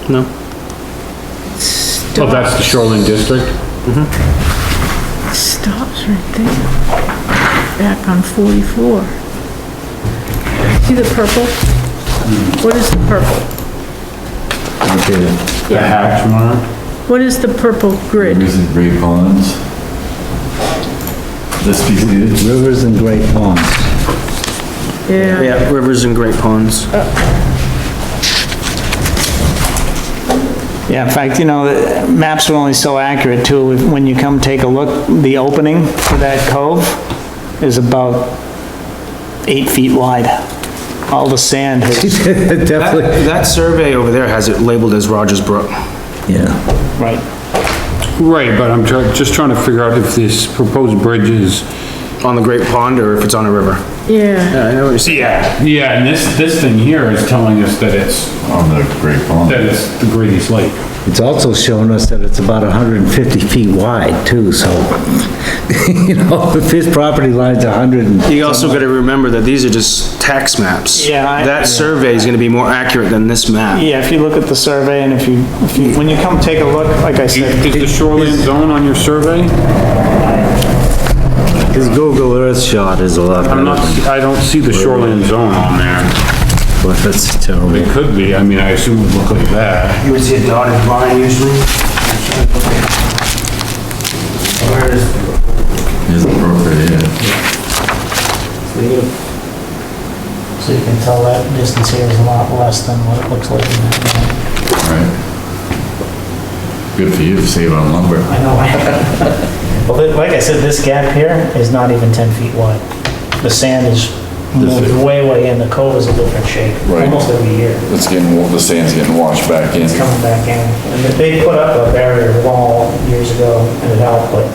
No? Oh, that's the shoreline district? Stops right there. Back on 44. See the purple? What is the purple? Okay, The hatch mark? What is the purple grid? rivers and great ponds. This piece here. rivers and great ponds. Yeah. Yeah, rivers and great ponds. Yeah, in fact, you know, the maps are only so accurate too. When you come take a look, the opening for that cove is about 8 feet wide. All the sand has, Definitely, That survey over there has it labeled as Rogers Brook. yeah. right. Right, but I'm just trying to figure out if this proposed bridge is on the Great Pond or if it's on a river. Yeah, Yeah, I know what you're saying. Yeah, and this thing here is telling us that it's, On the Great Pond. that it's the Grady's Lake. It's also showing us that it's about 150 feet wide too, so, you know, if his property line's 100 and... You also gotta remember that these are just tax maps. Yeah, That survey is gonna be more accurate than this map. Yeah, if you look at the survey and if you, when you come take a look, like I said, Is the shoreline zone on your survey? His Google Earth shot is a lot better I'm not, than... I don't see the shoreline zone on there. But that's terrible. It could be, I mean, I assume it would look like that. You would see a dotted line usually. Where is, Is appropriate, yeah. So you can tell that distance here is a lot less than what it looks like in that map. Right. Good for you to save on lumber. I know. Well, like I said, this gap here is not even 10 feet wide. The sand is moved way in. The cove is a different shape, Right. almost every year. It's getting, the sand's getting washed back in. It's coming back in. And they put up a barrier wall years ago and it helped, but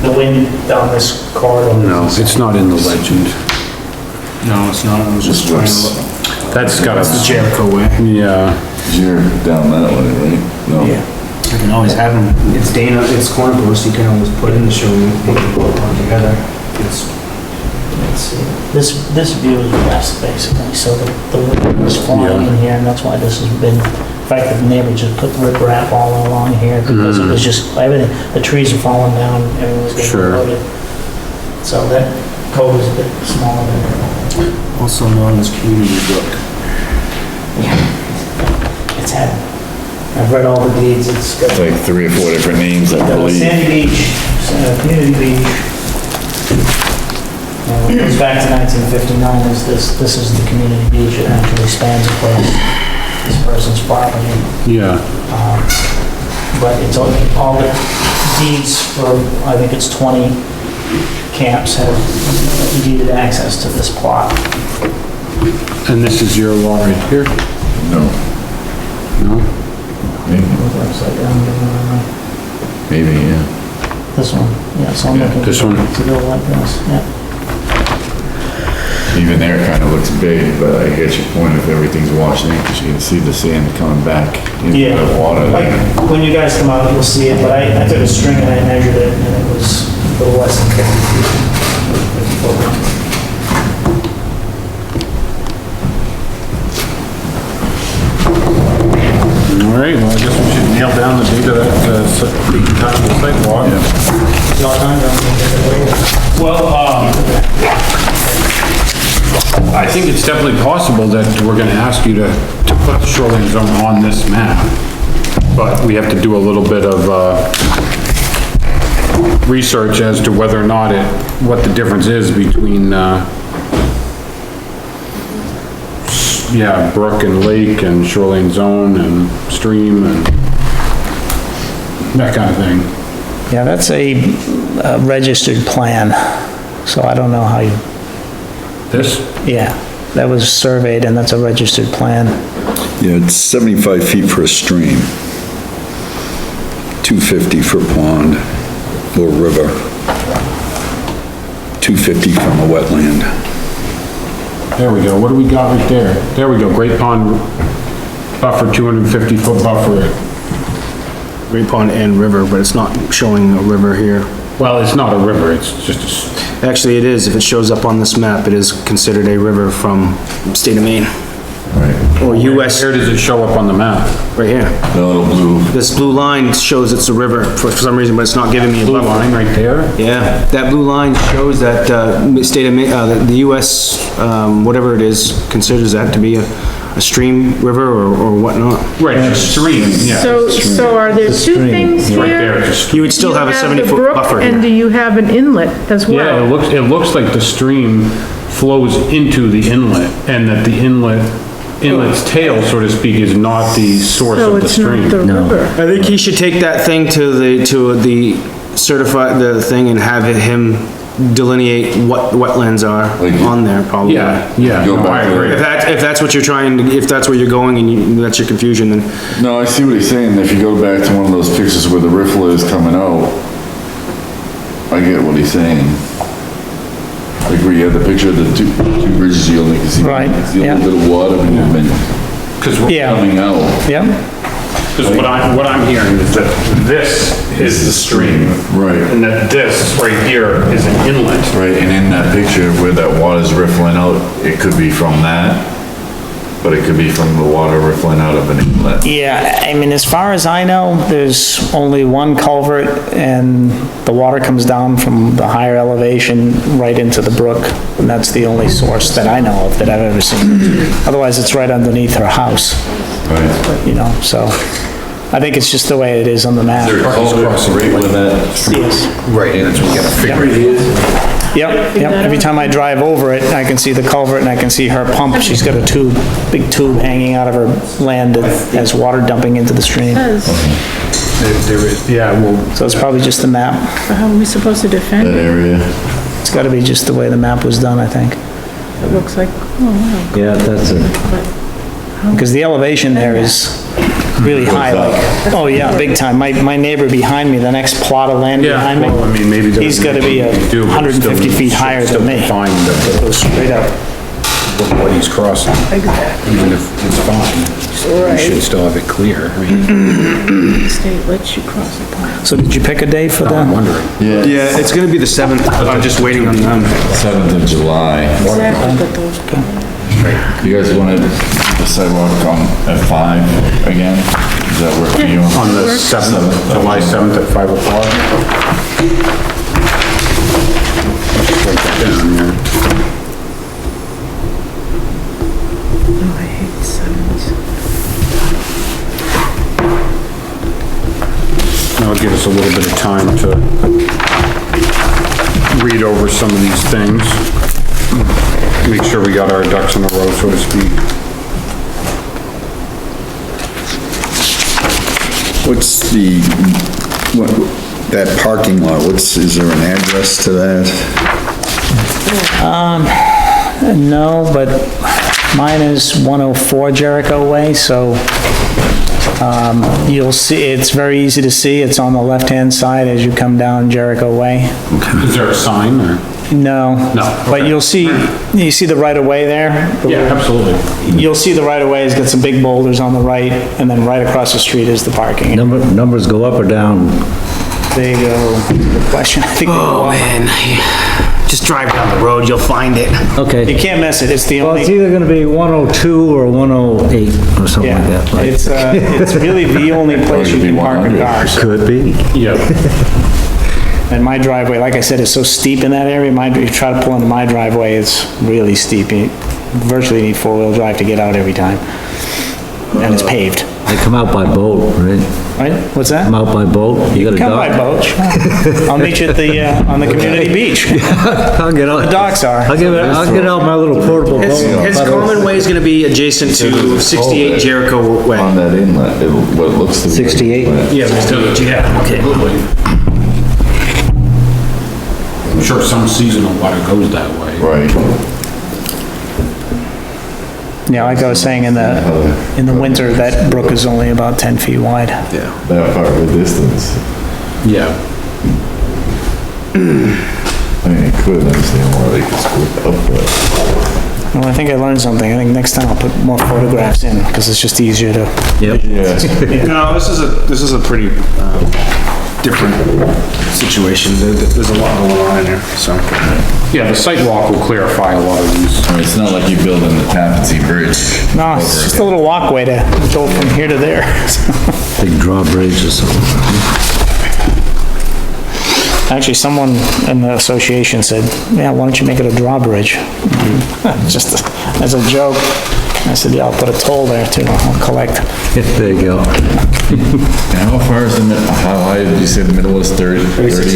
the wind down this corridor. No, it's not in the legend. no, it's not, I was just trying to look. That's gotta, That's the Jericho way. yeah. You're down that way, right? No. Yeah. I can always have them, it's Dana, it's corner post, you can always put in the shoreline, they can put it together. It's, Let's see. This view is west, basically, so the wind is flying in here, and that's why this has been, in fact, the neighbor just put the riprap all along here, because it was just, everything, the trees are falling down, everything was getting Sure. eroded. So that cove is a bit smaller than also known as community book. it's had. I've read all the deeds, it's got. It's like 3 or 4 different names, I believe. Sandy Beach, Community Beach. And it goes back to 1959, this is the community beach, it actually spans across this person's property. Yeah, But it's all the deeds for, I think it's 20 camps have deeded access to this plot. and this is your lot right here? No. No? Maybe, maybe, yeah. This one, yeah, so I'm Yeah, looking this one. to go like this, yeah. Even there it kind of looks big, but I get your point if everything's washed in, because you can see the sand coming back into Yeah, the water. like, when you guys come out, you'll see it, but I took a string and I measured it, and it was a little less than 50 feet. All right, well, I guess we should nail down the date of that, time of the sidewalk. Well, I think it's definitely possible that we're gonna ask you to put the shoreline zone on this map, but we have to do a little bit of, research as to whether or not what the difference is between, yeah, brook and lake and shoreline zone and stream and that kind of thing. yeah, that's a registered plan, so I don't know how you, This? yeah, that was surveyed and that's a registered plan. Yeah, it's 75 feet for a stream. 250 for a pond or river. 250 from a wetland. There we go. What do we got right there? There we go. Great Pond buffer, 250 foot buffer. Great Pond and river, but it's not showing a river here. Well, it's not a river, it's just Actually, it is, if it shows up on this map, it is considered a river from state of Maine. Right. Or US, where does it show up on the map? right here. The little blue, This blue line shows it's a river for some reason, but it's not giving me a Blue buffer. line right there? Yeah, that blue line shows that, state of Maine, the US, whatever it is, considers that to be a stream, river, or whatnot. Right, it's a stream, yeah. so are there two stream, things Right here? there, it's a stream. You would still have a the 70-foot brook, buffer and do here. you have an inlet as Yeah, well? it looks like the stream flows into the inlet, and that the inlet's tail, so to speak, is not the source So of the it's not stream. the river. I think he should take that thing to the certify, the thing, and have him delineate what wetlands are on there, probably. Yeah, yeah, Go no, back I to agree. If that's what you're trying to, if that's where you're going and that's your confusion, then no, I see what he's saying, if you go back to one of those pictures where the riffle is coming out, I get what he's saying. Like where you have the picture of the two bridges, you only can see. Right, See a yeah. little bit of water movement Yeah, coming out. yeah, Because what I'm hearing is that this is the stream. Right. And that this right here is an inlet. Right, and in that picture where that water's riffling out, it could be from that, but it could be from the water riffling out of an inlet. yeah, I mean, as far as I know, there's only one culvert, and the water comes down from the higher elevation right into the brook, and that's the only source that I know of that I've ever seen. Otherwise, it's right underneath her house, Right. you know, so I think it's just the way it is on the map. There's a culvert right where that. Yes. Right, and that's what we gotta figure it out. Yep, yep, every time I drive over it, I can see the culvert and I can see her pump, she's got a tube, big tube hanging out of her land that has water dumping into the stream. Says, There is, yeah, well, So it's probably just the map, how are we supposed to defend That it? area. it's gotta be just the way the map was done, I think. It looks like, oh, Yeah, that's it. Because the elevation there is really high, like, oh yeah, big time. My neighbor behind me, the next plot of land yeah, behind well, I me, mean, maybe. he's gotta be 150 feet higher than me. Find that, Goes straight up. what he's crossing. exactly. Even if it's fine, you should still have it clear. I mean, The state lets you cross the pond. So did you pick a day for I'm the, wondering. Yeah, Yeah, it's gonna be the 7th, I'm just waiting on them. 7th of July. Exactly, but those, You guys wanted the sidewalk on at 5 again? Does that work for you? On the 7th, July 7th at 5 o'clock. I'll just write that down, yeah. oh, I hate sevens. That'll give us a little bit of time to read over some of these things. Make sure we got our ducks in a row, so to speak. What's that parking lot, is there an address to that? no, but mine is 104 Jericho Way, so, you'll see, it's very easy to see, it's on the left-hand side as you come down Jericho Way. Is there a sign or? No. No, But okay. you see the right-of-way there? Yeah, absolutely. You'll see the right-of-way has got some big boulders on the right, and then right across the street is the parking. Numbers go up or down? They go, good question, I think they go up. Just drive down the road, you'll find it. You Okay. can't miss it, it's the Well, it's only, either gonna be 102 or 108 or something like yeah, that. right? it's really the only place you can park a car. so- Could be. Yeah. And my driveway, like I said, is so steep in that area, you try to pull into my driveway, it's really steep. You virtually need four-wheel drive to get out every time. And it's paved, They come out by boat, right? right? What's that? Come out by boat? You got a Come by dock? boat, sure. I'll meet you at the, on the community beach. I'll get out. The docks are. I'll get out my little portable boat. His common way is gonna be adjacent to 68 Jericho Way. On that inlet, what looks to be. 68? Yeah, okay. I'm sure some seasonal water goes that way. Right. Yeah, like I was saying, in the winter, that brook is only about 10 feet wide. That far of a distance. Yeah. I mean, I could understand why they could split up, but. Well, I think I learned something. I think next time I'll put more photographs in, because it's just easier to, Yep. Yeah. No, this is a pretty, different situation. There's a lot going on in there, so. Yeah, the site walk will clarify a lot of these. I mean, it's not like you're building the Tappan Zee Bridge. no, it's just a little walkway to go from here to there. Big drawbridge or something. Actually, someone in the association said, yeah, why don't you make it a drawbridge? Just as a joke. I said, yeah, I'll put a toll there too, I'll collect. There you go. And how far is how high did you say the middle was, 30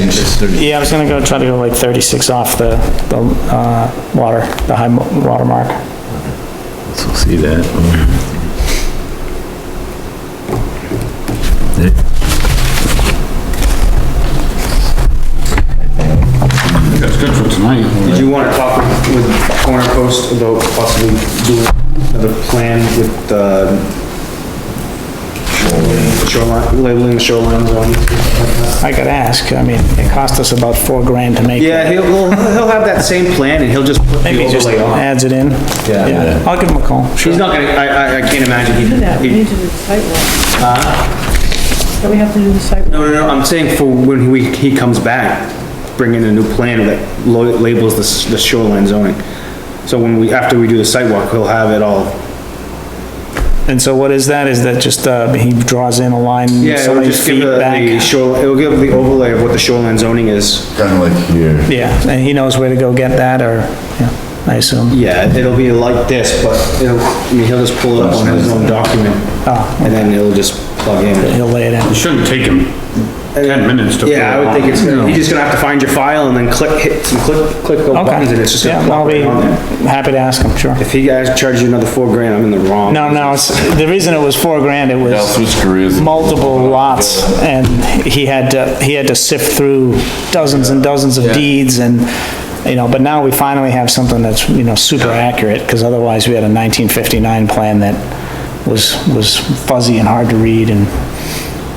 inches? 30? Yeah, I was gonna try to go like 36 off the high water mark. So see that. That's good for tonight. Did you want to talk with Corner Post about possibly doing another plan with, shoreline, labeling the shoreline zone. I could ask, I mean, it cost us about $4,000 to make. Yeah, he'll have that same plan and he'll just put the Maybe just overlay on. adds it in. Yeah, I'll give him a call. He's not gonna, I can't imagine Do that, we need he'd. to do the sidewalk. Do we have to do the sidewalk? No, I'm saying for when he comes back, bring in a new plan that labels the shoreline zoning. So after we do the site walk, he'll have it all. And so what is that? Is that just, he draws in a line Yeah, so it'll many just give feet the back? shore, it'll give the overlay of what the shoreline zoning is. Kinda like here. Yeah, and he knows where to go get that, or, yeah, I assume. Yeah, it'll be like this, but he'll just pull it up on his own document. And then it'll just plug in. He'll lay it in. It shouldn't take him 10 minutes to. Yeah, I would think you're just gonna have to find your file and then hit some click go buttons and it's just Yeah, gonna I'll plug be right on there. happy to ask him, sure. If he guys charge you another $4,000, I'm in the wrong. No, it's, the reason it was $4,000, it I'll was switch careers. multiple lots, and he had to sift through dozens and dozens of deeds, and, but now we finally have something that's, super accurate, because otherwise we had a 1959 plan that was fuzzy and hard to read, and.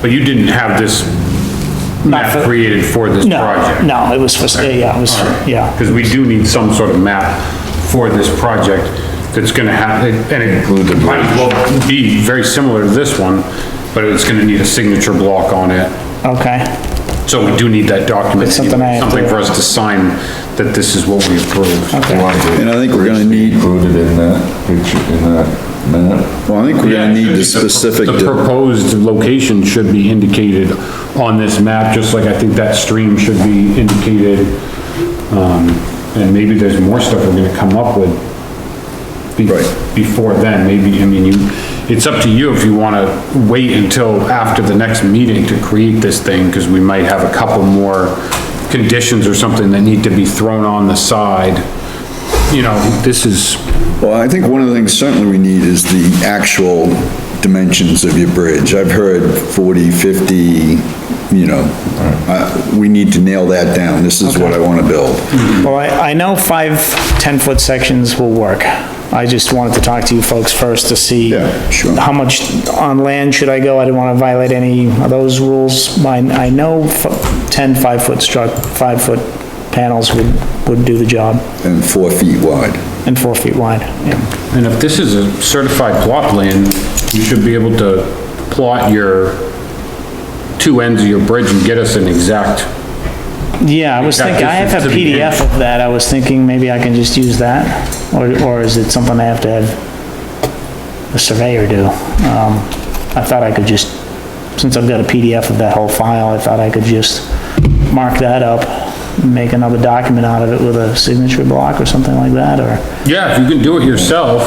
But you didn't have this map created for this project? No, it was, yeah. Because we do need some sort of map for this project that's gonna have, and it might as well be very similar to this one, but it's gonna need a signature block on it. Okay, So we do need that document, It's something I have to- something for us to sign that this is what we approved. And I think we're gonna need, Included in that picture, in that map. well, I think we're gonna need the specific, The proposed location should be indicated on this map, just like I think that stream should be indicated. And maybe there's more stuff we're gonna come up with before then, maybe, it's up to you if you wanna wait until after the next meeting to create this thing, because we might have a couple more conditions or something that need to be thrown on the side. This is, well, I think one of the things certainly we need is the actual dimensions of your bridge. I've heard 40, 50, we need to nail that down. This is what I wanna build. well, I know 5 10-foot sections will work. I just wanted to talk to you folks first to see Yeah, sure. how much on land should I go? I didn't want to violate any of those rules. I know 10 5-foot panels would do the job, And 4 feet wide. and 4 feet wide, yeah. and if this is a certified plot plan, you should be able to plot your two ends of your bridge and get us an exact. Yeah, I was Exact thinking, I have a distance to the PDF of that, I was thinking maybe I can just use that, or is it something I have to have a surveyor do? I thought I could just, since I've got a PDF of that whole file, I thought I could just mark that up, make another document out of it with a signature block or something like that, or? Yeah, if you can do it yourself,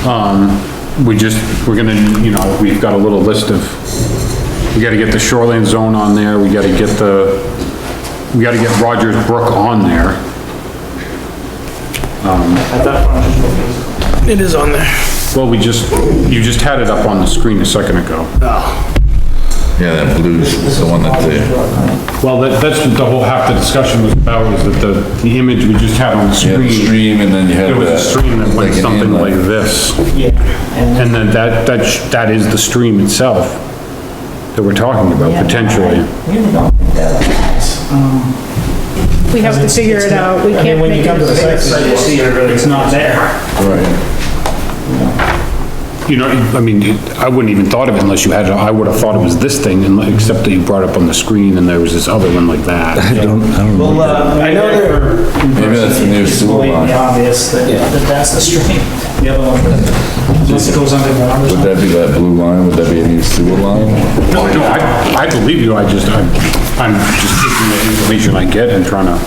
we're gonna, we've got a little list of, we gotta get the shoreline zone on there, we gotta get Rogers Brook on there. It is on there. Well, you just had it up on the screen a second ago. Yeah, that blue's the one that's there. Well, that's what the whole, half the discussion was about, is that the image we just had on the You had the screen, stream and then you had it was a stream that went like an something inlet. like this. Yeah. And then that is the stream itself that we're talking about, potentially. Really don't think that applies. We have to figure it out, we can't When you make come to the it. site, you see it's not there. Right. I wouldn't even thought of it unless you had, I would have thought it was this thing, except that you brought it up on the screen and there was this other one like that. I don't know. Well, I know there. Maybe that's the new sewer line. Blatantly obvious that that's the stream. The other one, unless it goes underground or Would something. that be that blue line? Would that be a new sewer line? No, I believe you, I'm just taking the information I get and trying to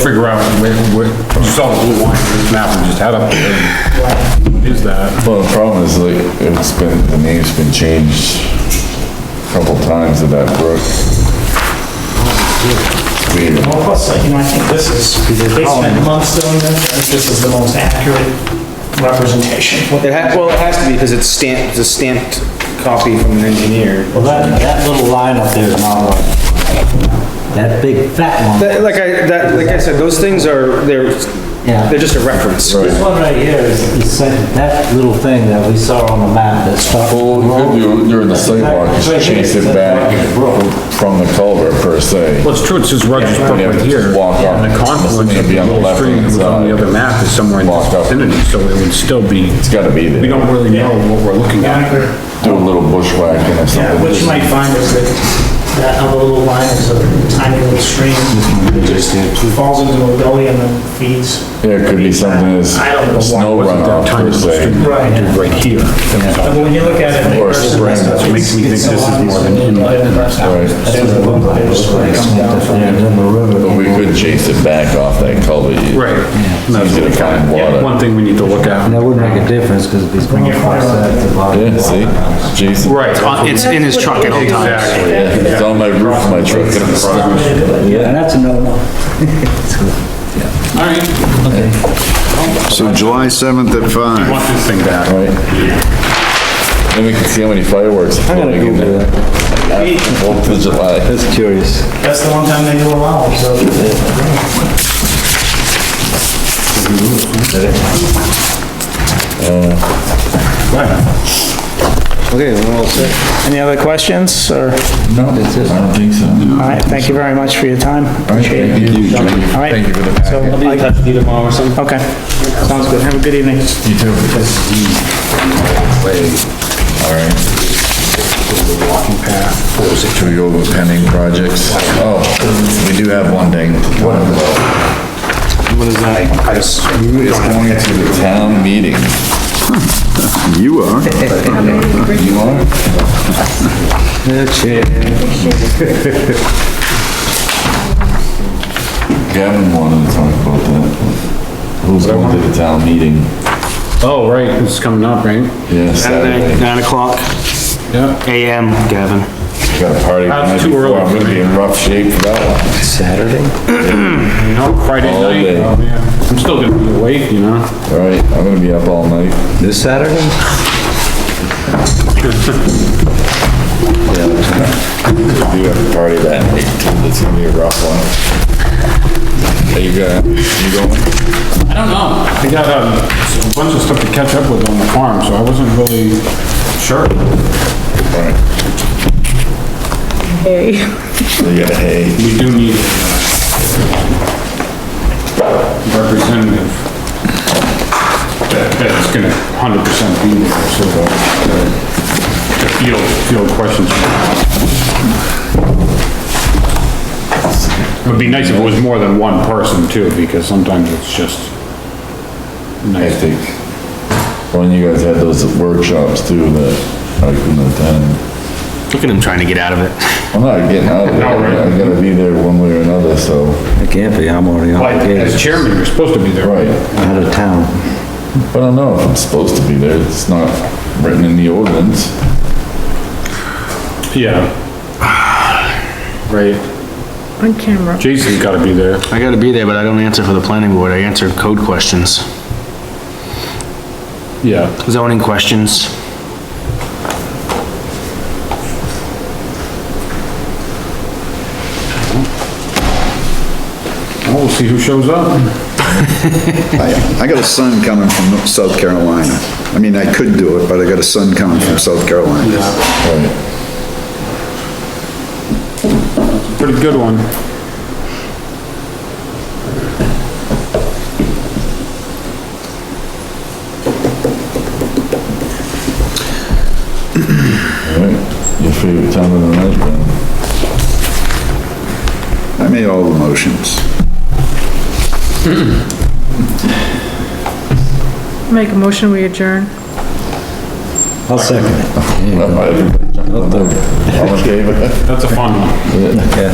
figure out where, you saw the blue line in this map and just had up there. What is that? Well, the problem is like, the name's been changed a couple times to that brook. Weird. Well, plus, I think this is, they spent months doing this, I think this is the most accurate representation. It has to be because it's a stamped copy from an engineer. Well, that little line up there is not right. That big fat one. Like I said, those things they're Yeah. They're just a reference. This one right here is that little thing that we saw on the map that stopped. Well, what we could do during the sidewalk is chase it back from the culvert per se. Well, it's true, it says Rogers Brook Yeah, right just here. walk up. And the confluence It's of gonna be the on the little left stream hand was on the side. other map is somewhere in Walk the up. vicinity, so it would still be, It's gotta be there. we don't really know what we're looking at. Do a little bushwhacking or Yeah, something. what you might find is that other little line is a tiny little stream. It just falls into a gully and then feeds. Yeah, it could be something as I don't know a snow Wasn't that runoff tiny per little se. stream Right. right here? But when you look at it in Or a person, spring. that's That makes me think this is more than inlet. Right. That's what it looked like. It was coming down from it. But we could chase it back off that culvert. Right. It's easy to find water. One thing we need to look at. That wouldn't make a difference, because it'd be small across the bottom. Yeah, see? Jason. Right. It's in his truck at all times. Exactly. Yeah, it's on my roof of my truck. Yeah, and that's a no-no. All right, So July 7th at 5. want this thing back. Right. Then we can see how many fireworks. I'm gonna floating in Google there. that. 4th of July. That's curious. That's the one time they do allow, so. Okay, we're all set. Any other questions, or? No, That's it. I don't think so. All right, thank you very much for your time. All right, Appreciate thank it. you. All right. Thank you for the So, packet. I- Touch with you tomorrow or something? Okay, sounds good. Have a good evening. You too. All right. Should we go over pending projects? Oh, we do have one thing. What is that? Who is going to the town meeting? You are. You are? Gavin wanted to talk about that. Who's going to the town meeting? Oh, right, it's coming up, right? Yeah, Saturday. 9 o'clock Yeah. AM, Gavin. Got a party the That's night too before. early I'm for gonna be me. in rough shape for that one. Saturday? No, Friday All night. day. Oh, yeah. I'm still gonna be awake, you know? All right, I'm gonna be up all night. This Saturday? We have a party that night, too. It's gonna be a rough one. Are you going? I don't know. I got a bunch of stuff to catch up with on the farm, so I wasn't really sure. All right, Hey, you got a hay. We do need a representative that's gonna 100% be there, so the field questions. It would be nice if it was more than one person too, because sometimes it's just nice. Hectic. When you guys had those workshops too that I couldn't attend. Look at him trying to get out of it. I'm not getting out of it. No, right. I gotta be there one way or another, so. I can't be, I'm already Like, as obligated. chairman, you're supposed to be there. Right. Out of town. But I don't know if I'm supposed to be there. It's not written in the ordinance. Yeah. Right. on camera. Jason's gotta be there. I gotta be there, but I don't answer for the planning board. I answer code questions, Yeah. zoning questions. Well, we'll see who shows up. I got a son coming from South Carolina. I mean, I could do it, but I got a son coming from South Carolina. Right. Pretty good one. All right. Your favorite time of the night, then? I made all the motions. Make a motion, we adjourn. I'll second it. Well, everybody jump on there. All in favor? That's a fun one. Yeah.